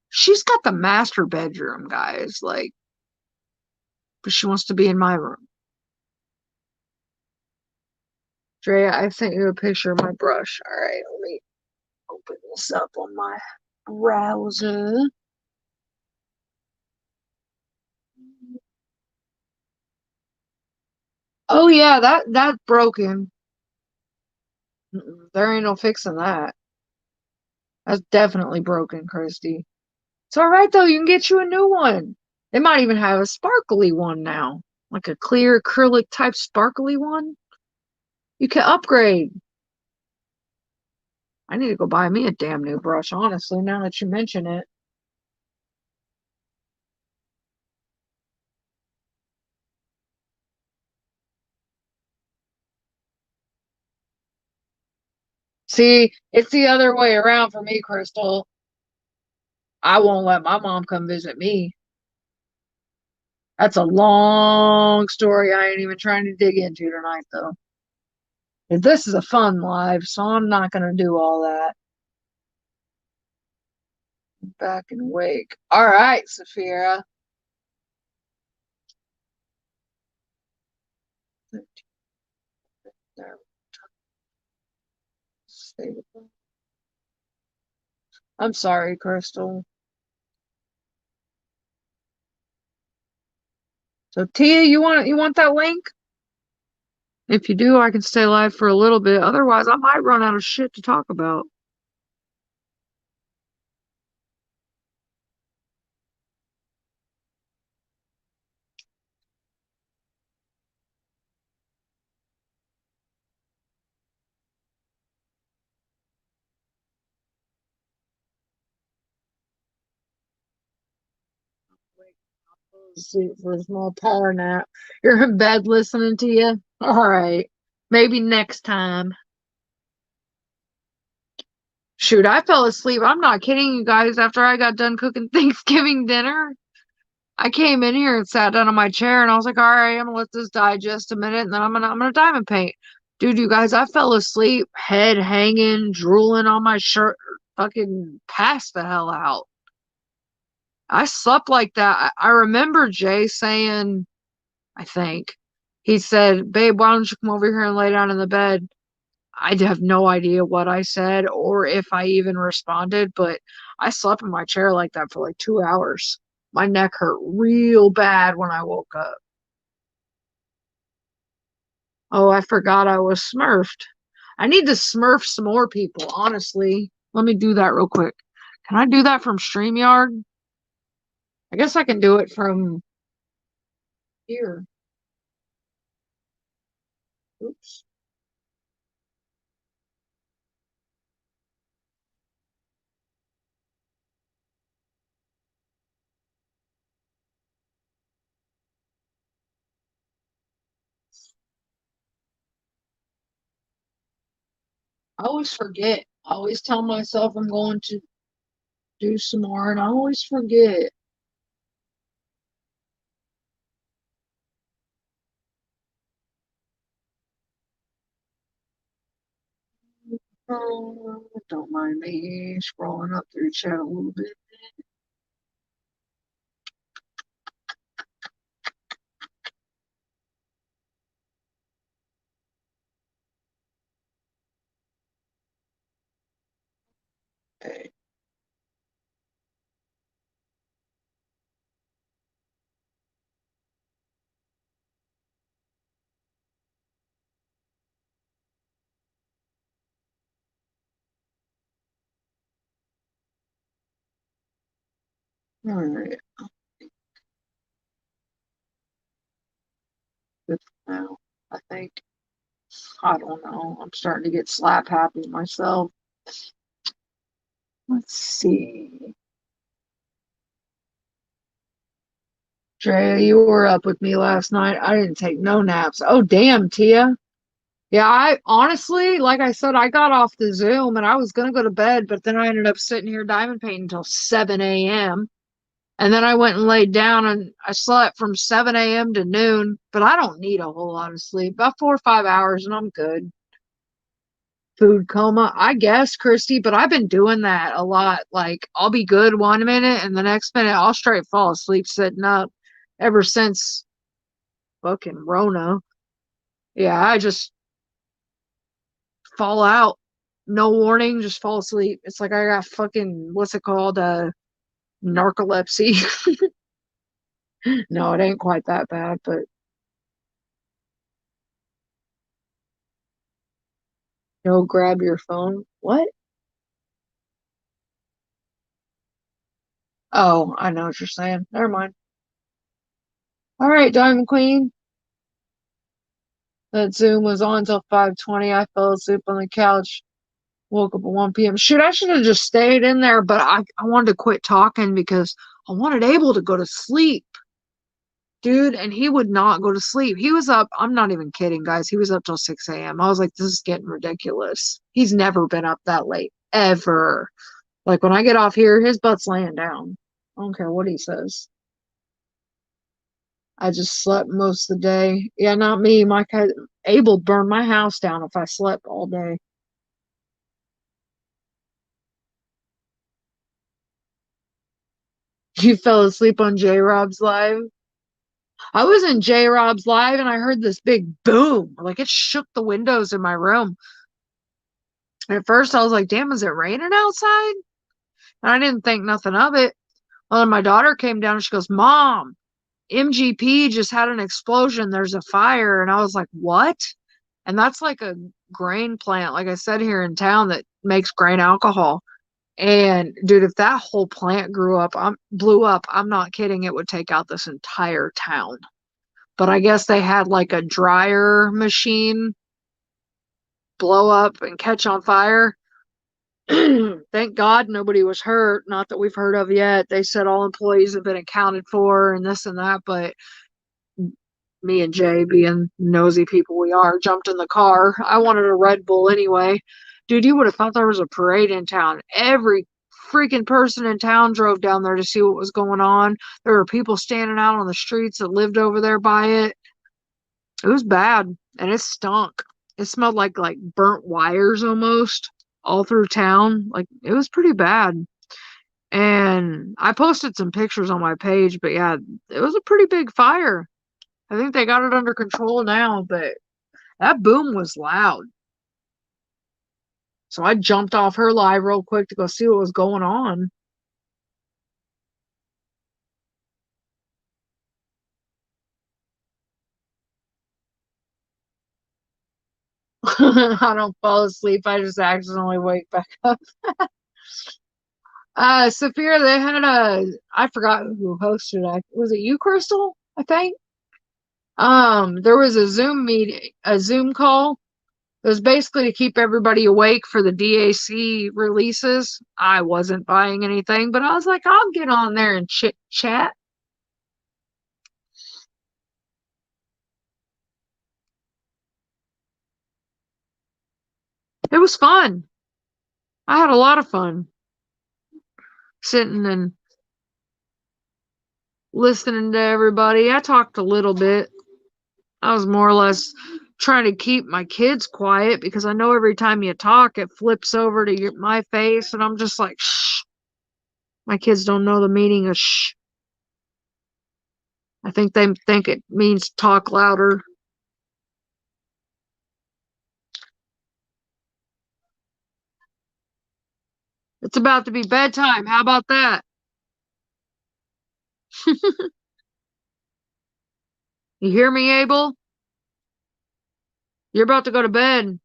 She's got the master bedroom, guys. Like, but she wants to be in my room. Drea, I sent you a picture of my brush. All right, let me open this up on my browser. Oh yeah, that's broken. There ain't no fixing that. That's definitely broken, Christy. It's all right though. You can get you a new one. They might even have a sparkly one now, like a clear acrylic type sparkly one. You can upgrade. I need to go buy me a damn new brush, honestly, now that you mention it. See, it's the other way around for me, Crystal. I won't let my mom come visit me. That's a long story I ain't even trying to dig into tonight, though. This is a fun live, so I'm not going to do all that. Back and awake. All right, Saphira. I'm sorry, Crystal. So Tia, you want that link? If you do, I can stay live for a little bit. Otherwise, I might run out of shit to talk about. Sleep for a small power nap. You're in bed listening to you? All right. Maybe next time. Shoot, I fell asleep. I'm not kidding you guys. After I got done cooking Thanksgiving dinner, I came in here and sat down on my chair and I was like, all right, I'm gonna let this digest a minute and then I'm gonna diamond paint. Dude, you guys, I fell asleep, head hanging, drooling on my shirt, fucking passed the hell out. I slept like that. I remember Jay saying, I think, he said, babe, why don't you come over here and lay down in the bed? I have no idea what I said or if I even responded, but I slept in my chair like that for like 2 hours. My neck hurt real bad when I woke up. Oh, I forgot I was smurfed. I need to smurf some more people, honestly. Let me do that real quick. Can I do that from StreamYard? I guess I can do it from here. Oops. I always forget. I always tell myself I'm going to do some more, and I always forget. Oh, don't mind me scrolling up through chat a little bit. Okay. All right. Good for now, I think. I don't know. I'm starting to get slap happy myself. Let's see. Draya, you were up with me last night. I didn't take no naps. Oh, damn, Tia. Yeah, I honestly, like I said, I got off the Zoom and I was gonna go to bed, but then I ended up sitting here diamond painting until 7 a.m. And then I went and laid down and I slept from 7 a.m. to noon, but I don't need a whole lot of sleep. About 4 or 5 hours and I'm good. Food coma, I guess, Christy, but I've been doing that a lot. Like, I'll be good 1 minute and the next minute I'll straight fall asleep sitting up ever since fucking Rona. Yeah, I just fall out. No warning, just fall asleep. It's like I got fucking, what's it called? Narcolepsy. No, it ain't quite that bad, but no, grab your phone. What? Oh, I know what you're saying. Never mind. All right, Diamond Queen. That Zoom was on until 5:20. I fell asleep on the couch. Woke up at 1 p.m. Shoot, I should have just stayed in there, but I wanted to quit talking because I wanted Abel to go to sleep. Dude, and he would not go to sleep. He was up, I'm not even kidding, guys. He was up till 6 a.m. I was like, this is getting ridiculous. He's never been up that late, ever. Like when I get off here, his butt's laying down. I don't care what he says. I just slept most of the day. Yeah, not me. My cousin Abel burned my house down if I slept all day. You fell asleep on J Rob's live? I was in J Rob's live and I heard this big boom. Like it shook the windows in my room. And at first I was like, damn, is it raining outside? And I didn't think nothing of it. Well, then my daughter came down and she goes, Mom, MGP just had an explosion. There's a fire. And I was like, what? And that's like a grain plant, like I said, here in town that makes grain alcohol. And dude, if that whole plant blew up, I'm not kidding, it would take out this entire town. But I guess they had like a dryer machine blow up and catch on fire. Thank God nobody was hurt. Not that we've heard of yet. They said all employees have been accounted for and this and that, but me and Jay, being nosy people we are, jumped in the car. I wanted a Red Bull anyway. Dude, you would have thought there was a parade in town. Every freaking person in town drove down there to see what was going on. There were people standing out on the streets that lived over there by it. It was bad and it stunk. It smelled like burnt wires almost all through town. Like it was pretty bad. And I posted some pictures on my page, but yeah, it was a pretty big fire. I think they got it under control now, but that boom was loud. So I jumped off her live real quick to go see what was going on. I don't fall asleep. I just accidentally wake back up. Saphira, they had I forgot who hosted it. Was it you, Crystal? I think. There was a Zoom meeting, a Zoom call. It was basically to keep everybody awake for the DAC releases. I wasn't buying anything, but I was like, I'll get on there and chit chat. It was fun. I had a lot of fun sitting and listening to everybody. I talked a little bit. I was more or less trying to keep my kids quiet because I know every time you talk, it flips over to my face, and I'm just like, shh. My kids don't know the meaning of shh. I think they think it means talk louder. It's about to be bedtime. How about that? You hear me, Abel? You're about to go to bed.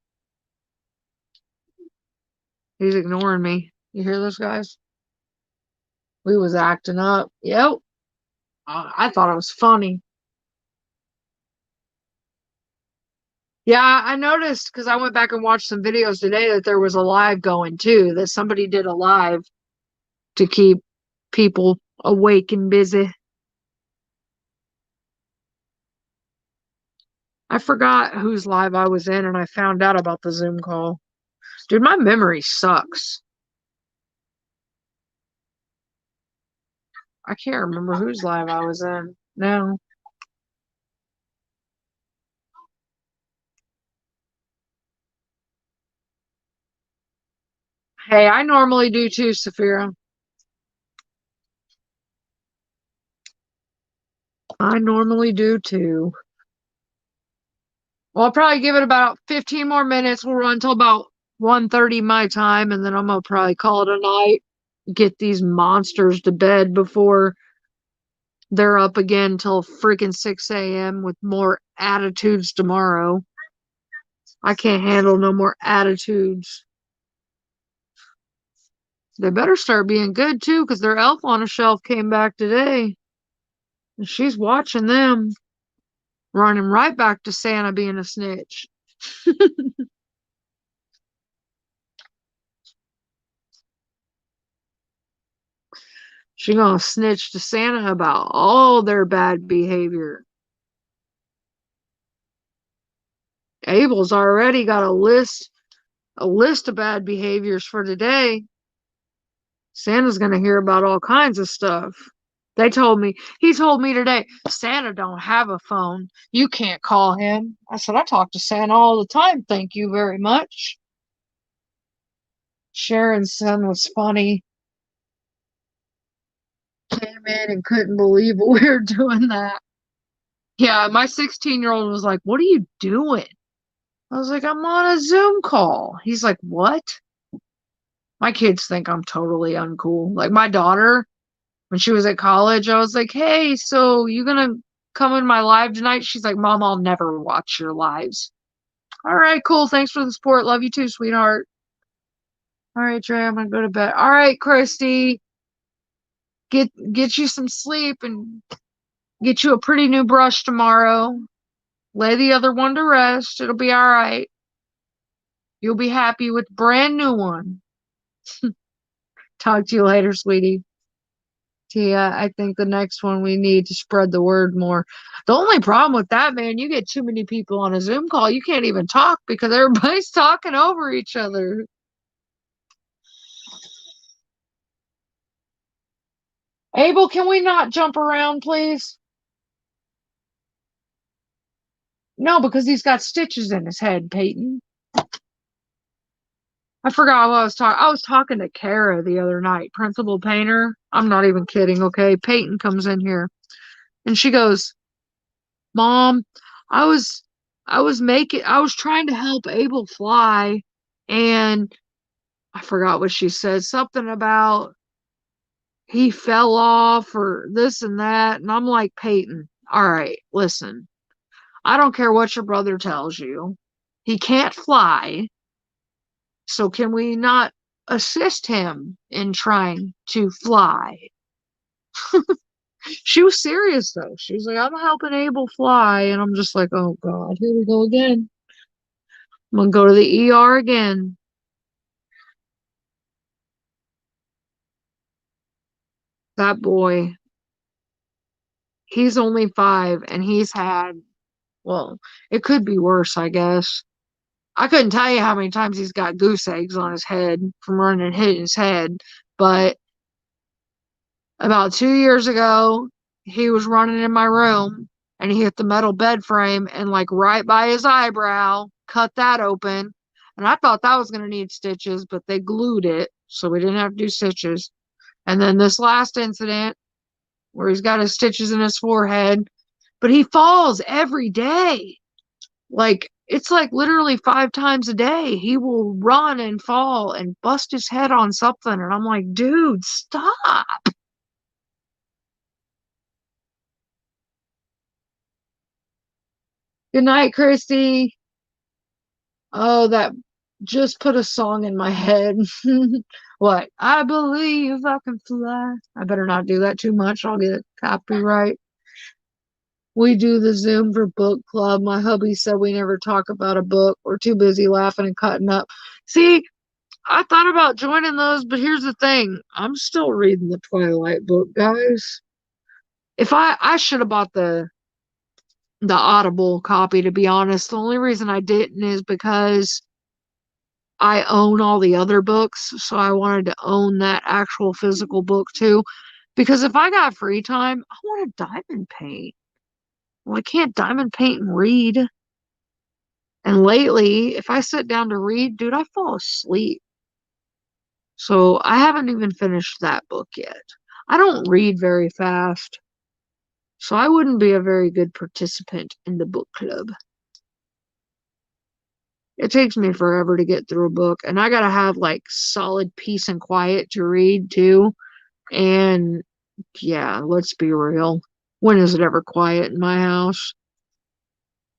He's ignoring me. You hear those guys? We was acting up. Yep. I thought it was funny. Yeah, I noticed because I went back and watched some videos today that there was a live going too, that somebody did a live to keep people awake and busy. I forgot whose live I was in and I found out about the Zoom call. Dude, my memory sucks. I can't remember whose live I was in now. Hey, I normally do too, Saphira. I normally do too. Well, I'll probably give it about 15 more minutes. We'll run until about 1:30 my time, and then I'm gonna probably call it a night. Get these monsters to bed before they're up again till freaking 6 a.m. with more attitudes tomorrow. I can't handle no more attitudes. They better start being good too, because their Elf on a Shelf came back today. And she's watching them, running right back to Santa being a snitch. She gonna snitch to Santa about all their bad behavior. Abel's already got a list of bad behaviors for today. Santa's gonna hear about all kinds of stuff. He told me today, Santa don't have a phone. You can't call him. I said, I talk to Santa all the time. Thank you very much. Sharon's son was funny. Came in and couldn't believe we were doing that. Yeah, my 16-year-old was like, what are you doing? I was like, I'm on a Zoom call. He's like, what? My kids think I'm totally uncool. Like my daughter, when she was at college, I was like, hey, so you gonna come in my live tonight? She's like, Mom, I'll never watch your lives. All right, cool. Thanks for the support. Love you too, sweetheart. All right, Trey, I'm gonna go to bed. All right, Christy, get you some sleep and get you a pretty new brush tomorrow. Lay the other one to rest. It'll be all right. You'll be happy with the brand new one. Talk to you later, sweetie. Tia, I think the next one we need to spread the word more. The only problem with that, man, you get too many people on a Zoom call. You can't even talk because everybody's talking over each other. Abel, can we not jump around, please? No, because he's got stitches in his head, Peyton. I forgot what I was talking. I was talking to Kara the other night, Principal Painter. I'm not even kidding, okay? Peyton comes in here and she goes, Mom, I was I was trying to help Abel fly and I forgot what she said. Something about he fell off or this and that. And I'm like, Peyton, all right, listen. I don't care what your brother tells you. He can't fly. So can we not assist him in trying to fly? She was serious though. She was like, I'm helping Abel fly. And I'm just like, oh God, here we go again. I'm gonna go to the ER again. That boy, he's only 5 and he's had, well, it could be worse, I guess. I couldn't tell you how many times he's got goose eggs on his head from running and hitting his head, but about 2 years ago, he was running in my room and he hit the metal bed frame and like right by his eyebrow, cut that open. And I thought that was going to need stitches, but they glued it, so we didn't have to do stitches. And then this last incident where he's got his stitches in his forehead, but he falls every day. Like, it's like literally 5 times a day. He will run and fall and bust his head on something. And I'm like, dude, stop. Good night, Christy. Oh, that just put a song in my head. What? I believe I can fly. I better not do that too much. I'll get copyright. We do the Zoom for book club. My hubby said we never talk about a book. We're too busy laughing and cutting up. See, I thought about joining those, but here's the thing. I'm still reading the Twilight book, guys. If I should have bought the Audible copy, to be honest. The only reason I didn't is because I own all the other books, so I wanted to own that actual physical book too. Because if I got free time, I want to diamond paint. Well, I can't diamond paint and read. And lately, if I sit down to read, dude, I fall asleep. So I haven't even finished that book yet. I don't read very fast, so I wouldn't be a very good participant in the book club. It takes me forever to get through a book, and I gotta have like solid peace and quiet to read too. And yeah, let's be real. When is it ever quiet in my house?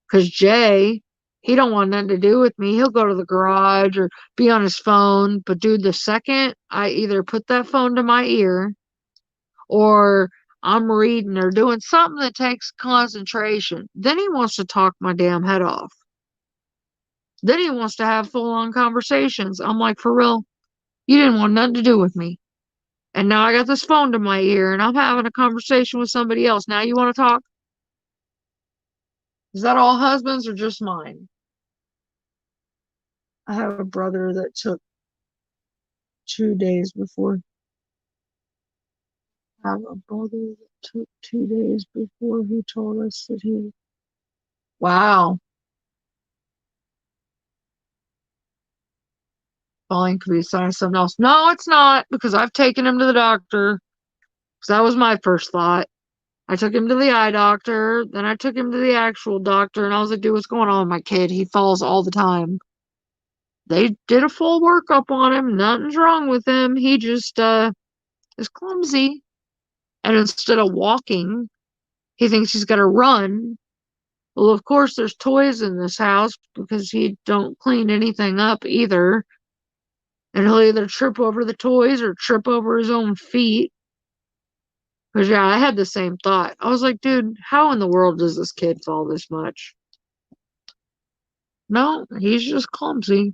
Because Jay, he don't want nothing to do with me. He'll go to the garage or be on his phone. But dude, the second I either put that phone to my ear or I'm reading or doing something that takes concentration, then he wants to talk my damn head off. Then he wants to have full-on conversations. I'm like, for real? You didn't want nothing to do with me. And now I got this phone to my ear and I'm having a conversation with somebody else. Now you want to talk? Is that all husbands or just mine? I have a brother that took 2 days before. I have a brother that took 2 days before he told us that he. Wow. Falling could be a sign of something else. No, it's not, because I've taken him to the doctor. Because that was my first thought. I took him to the eye doctor, then I took him to the actual doctor, and I was like, dude, what's going on with my kid? He falls all the time. They did a full workup on him. Nothing's wrong with him. He just is clumsy. And instead of walking, he thinks he's got to run. Well, of course, there's toys in this house because he don't clean anything up either. And he'll either trip over the toys or trip over his own feet. Because, yeah, I had the same thought. I was like, dude, how in the world does this kid fall this much? No, he's just clumsy.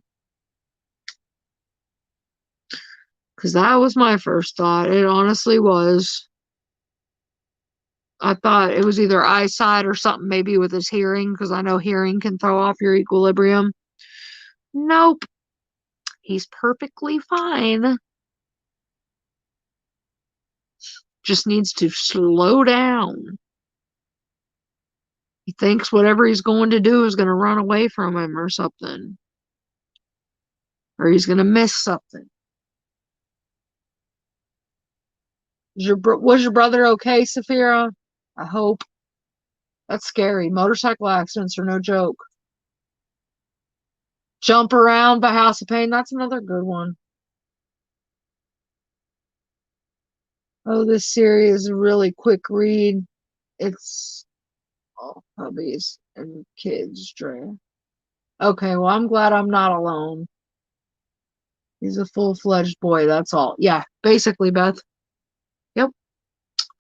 Because that was my first thought. It honestly was. I thought it was either eyesight or something maybe with his hearing, because I know hearing can throw off your equilibrium. Nope. He's perfectly fine. Just needs to slow down. He thinks whatever he's going to do is going to run away from him or something. Or he's going to miss something. Was your brother okay, Saphira? I hope. That's scary. Motorcycle accidents are no joke. Jump Around by House of Pain. That's another good one. Oh, this series is a really quick read. It's all hubbies and kids, Draya. Okay, well, I'm glad I'm not alone. He's a full-fledged boy, that's all. Yeah, basically, Beth. Yep.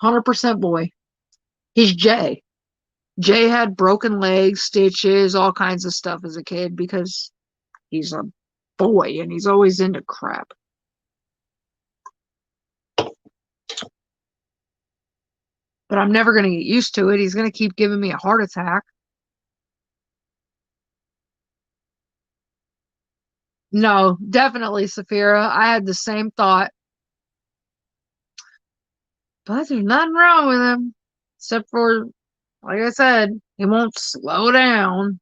100% boy. He's Jay. Jay had broken legs, stitches, all kinds of stuff as a kid because he's a boy and he's always into crap. But I'm never going to get used to it. He's going to keep giving me a heart attack. No, definitely, Saphira. I had the same thought. But there's nothing wrong with him. Except for, like I said, he won't slow down.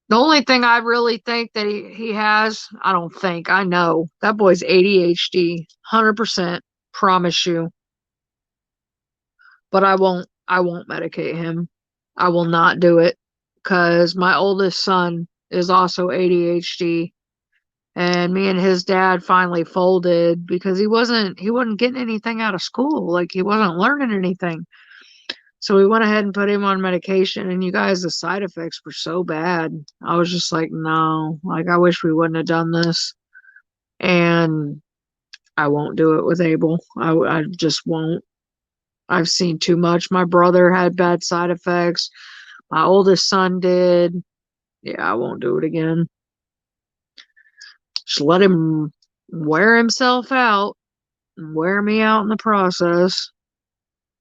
The only thing I really think that he has, I don't think, I know. That boy's ADHD. 100%. Promise you. But I won't medicate him. I will not do it. Because my oldest son is also ADHD. And me and his dad finally folded because he wasn't getting anything out of school. Like he wasn't learning anything. So we went ahead and put him on medication, and you guys, the side effects were so bad. I was just like, no, like I wish we wouldn't have done this. And I won't do it with Abel. I just won't. I've seen too much. My brother had bad side effects. My oldest son did. Yeah, I won't do it again. Just let him wear himself out and wear me out in the process.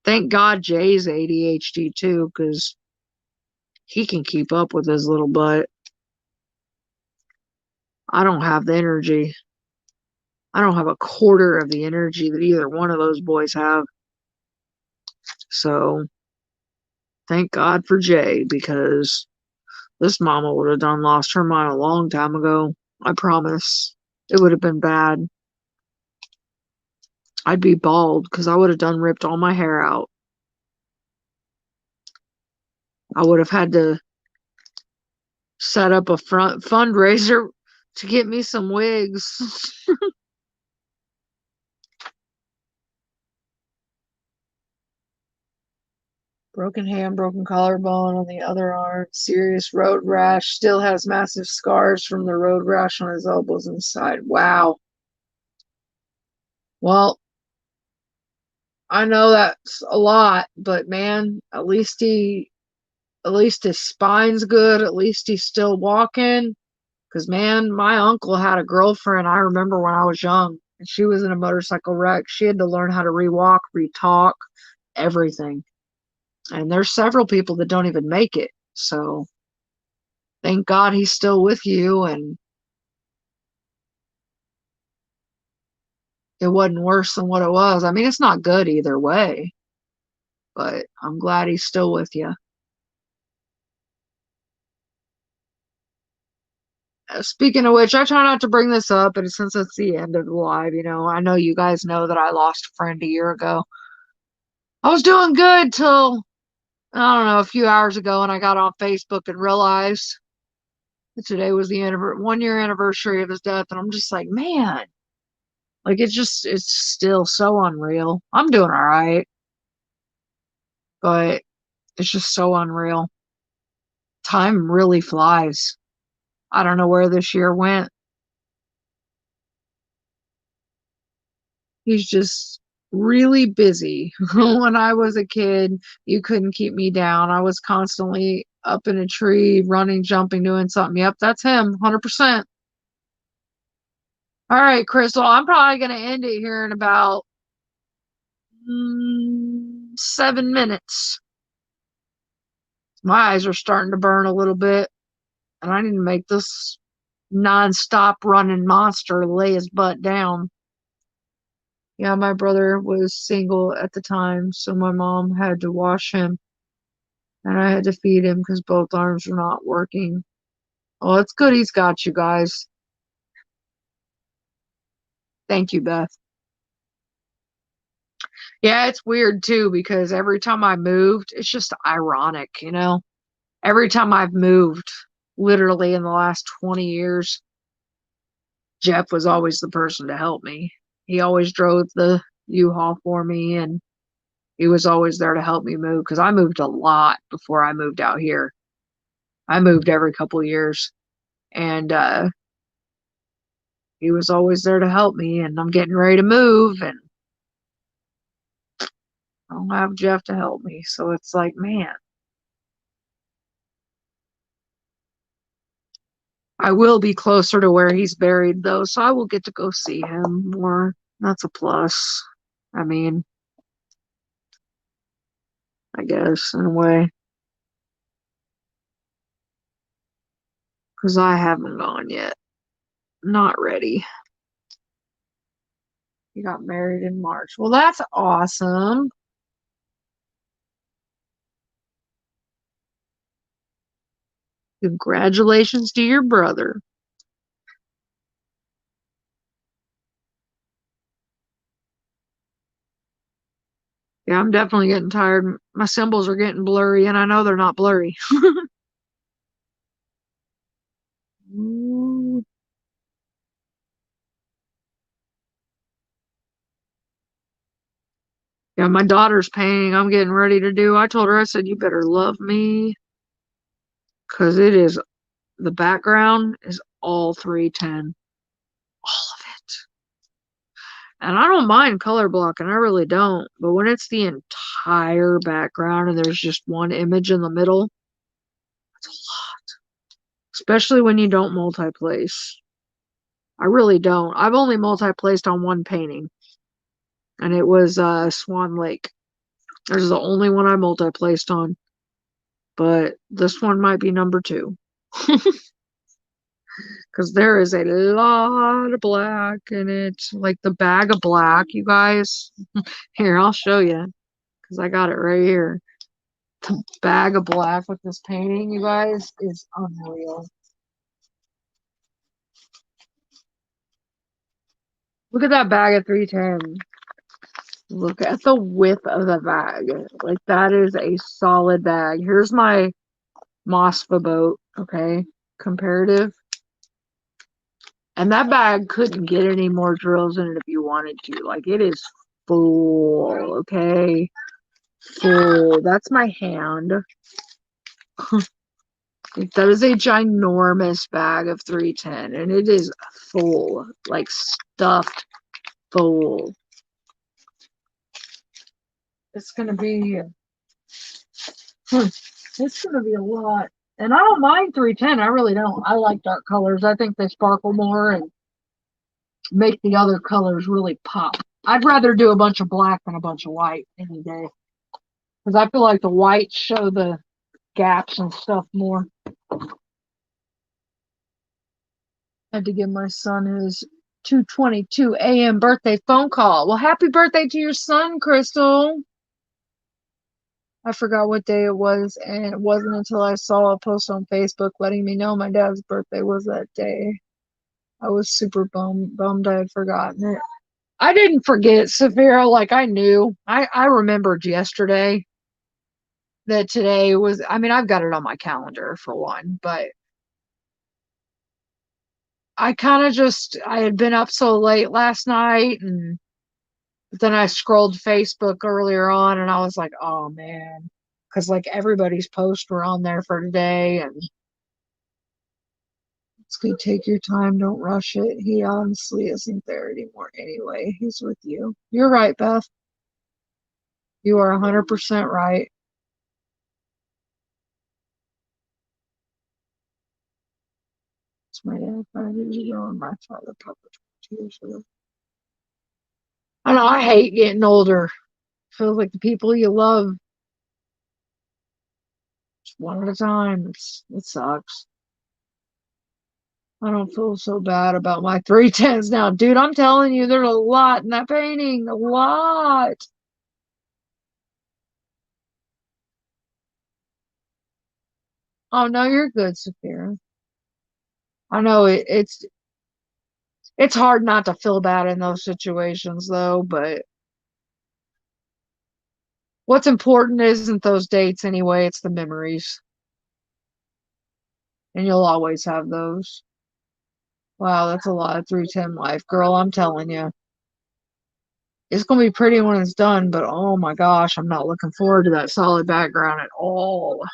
Thank God Jay's ADHD too, because he can keep up with his little butt. I don't have the energy. I don't have a quarter of the energy that either one of those boys have. So thank God for Jay, because this mama would have done lost her mind a long time ago. I promise. It would have been bad. I'd be bald because I would have done ripped all my hair out. I would have had to set up a front fundraiser to get me some wigs. Broken hand, broken collarbone on the other arm, serious road rash, still has massive scars from the road rash on his elbows and side. Wow. Well, I know that's a lot, but man, at least his spine's good. At least he's still walking. Because, man, my uncle had a girlfriend, I remember when I was young, and she was in a motorcycle wreck. She had to learn how to re-walk, re-talk, everything. And there's several people that don't even make it. So thank God he's still with you, and it wasn't worse than what it was. I mean, it's not good either way, but I'm glad he's still with you. Speaking of which, I try not to bring this up, but since it's the end of the live, I know you guys know that I lost a friend a year ago. I was doing good till, I don't know, a few hours ago, and I got on Facebook and realized that today was the 1-year anniversary of his death, and I'm just like, man, like it's still so unreal. I'm doing all right, but it's just so unreal. Time really flies. I don't know where this year went. He's just really busy. When I was a kid, you couldn't keep me down. I was constantly up in a tree, running, jumping, doing something. Yep, that's him, 100%. All right, Crystal, I'm probably going to end it here in about 7 minutes. My eyes are starting to burn a little bit, and I need to make this non-stop running monster lay his butt down. Yeah, my brother was single at the time, so my mom had to wash him, and I had to feed him because both arms were not working. Well, it's good he's got you guys. Thank you, Beth. Yeah, it's weird too, because every time I moved, it's just ironic, Every time I've moved, literally in the last 20 years, Jeff was always the person to help me. He always drove the U-Haul for me, and he was always there to help me move, because I moved a lot before I moved out here. I moved every couple of years, and he was always there to help me, and I'm getting ready to move, and I don't have Jeff to help me, so it's like, man. I will be closer to where he's buried, though, so I will get to go see him more. That's a plus. I mean, I guess, in a way. Because I haven't gone yet. Not ready. He got married in March. Well, that's awesome. Congratulations to your brother. Yeah, I'm definitely getting tired. My symbols are getting blurry, and I know they're not blurry. Ooh. Yeah, my daughter's painting I'm getting ready to do. I told her, I said, you better love me. Because the background is all 310. All of it. And I don't mind color blocking, I really don't. But when it's the entire background and there's just one image in the middle, it's a lot. Especially when you don't multi-place. I really don't. I've only multi-placed on one painting. And it was Swan Lake. This is the only one I multi-placed on. But this one might be number 2. Because there is a lot of black in it. Like the bag of black, you guys. Here, I'll show you. Because I got it right here. The bag of black with this painting, you guys, is unreal. Look at that bag of 310. Look at the width of the bag. Like, that is a solid bag. Here's my Mosfa boat, okay? Comparative. And that bag couldn't get any more drills in it if you wanted to. Like, it is full, okay? Full. That's my hand. That is a ginormous bag of 310. And it is full. Like, stuffed full. It's gonna be... It's gonna be a lot. And I don't mind 310. I really don't. I like dark colors. I think they sparkle more and make the other colors really pop. I'd rather do a bunch of black than a bunch of white any day. Because I feel like the whites show the gaps and stuff more. I had to give my son his 2:22 a.m. birthday phone call. Well, happy birthday to your son, Crystal. I forgot what day it was, and it wasn't until I saw a post on Facebook letting me know my dad's birthday was that day. I was super bummed I had forgotten it. I didn't forget, Saphira, like I knew. I remembered yesterday that today was, I mean, I've got it on my calendar for one, but I kind of I had been up so late last night, and then I scrolled Facebook earlier on and I was like, oh man, because like everybody's posts were on there for today, and it's good. Take your time, don't rush it. He honestly isn't there anymore anyway. He's with you. You're right, Beth. You are 100% right. It's my dad 5 years ago and my father probably 20 years ago. I know, I hate getting older. Feels like the people you love just one at a time. It sucks. I don't feel so bad about my 310s now. Dude, I'm telling you, there's a lot in that painting. A lot. Oh, no, you're good, Saphira. I know it's hard not to feel bad in those situations, though, but what's important isn't those dates anyway, it's the memories. And you'll always have those. Wow, that's a lot of 310 life. Girl, I'm telling you. It's going to be pretty when it's done, but oh my gosh, I'm not looking forward to that solid background at all.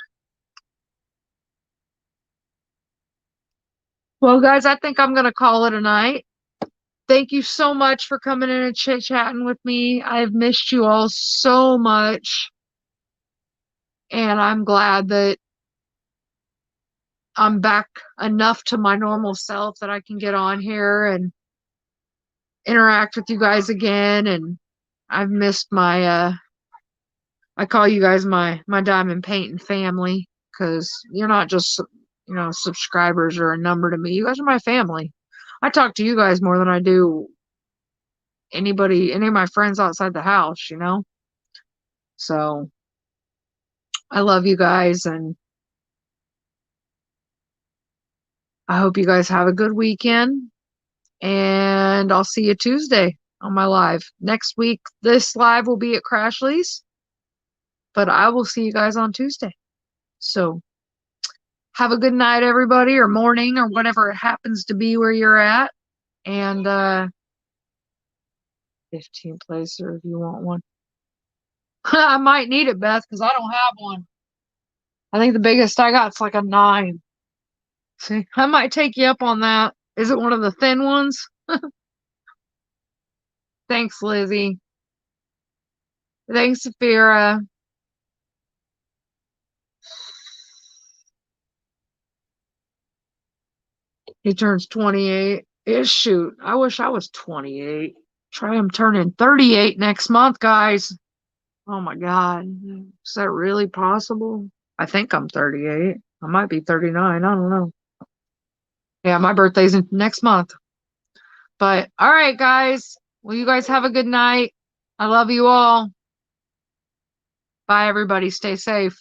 Well, guys, I think I'm going to call it a night. Thank you so much for coming in and chit-chatting with me. I've missed you all so much. And I'm glad that I'm back enough to my normal self that I can get on here and interact with you guys again. And I've missed I call you guys my diamond painting family, because you're not just, subscribers or a number to me. You guys are my family. I talk to you guys more than I do any of my friends outside the house, So I love you guys, and I hope you guys have a good weekend, and I'll see you Tuesday on my live. Next week, this live will be at Crashley's, but I will see you guys on Tuesday. So have a good night, everybody, or morning, or whatever it happens to be where you're at. And 15 placer if you want one. I might need it, Beth, because I don't have one. I think the biggest I got is like a 9. See, I might take you up on that. Is it one of the thin ones? Thanks, Lizzie. Thanks, Safira. He turns 28. Shoot, I wish I was 28. Try him turning 38 next month, guys. Oh my God. Is that really possible? I think I'm 38. I might be 39. I don't know. Yeah, my birthday's next month. But all right, guys. Well, you guys have a good night. I love you all. Bye, everybody. Stay safe.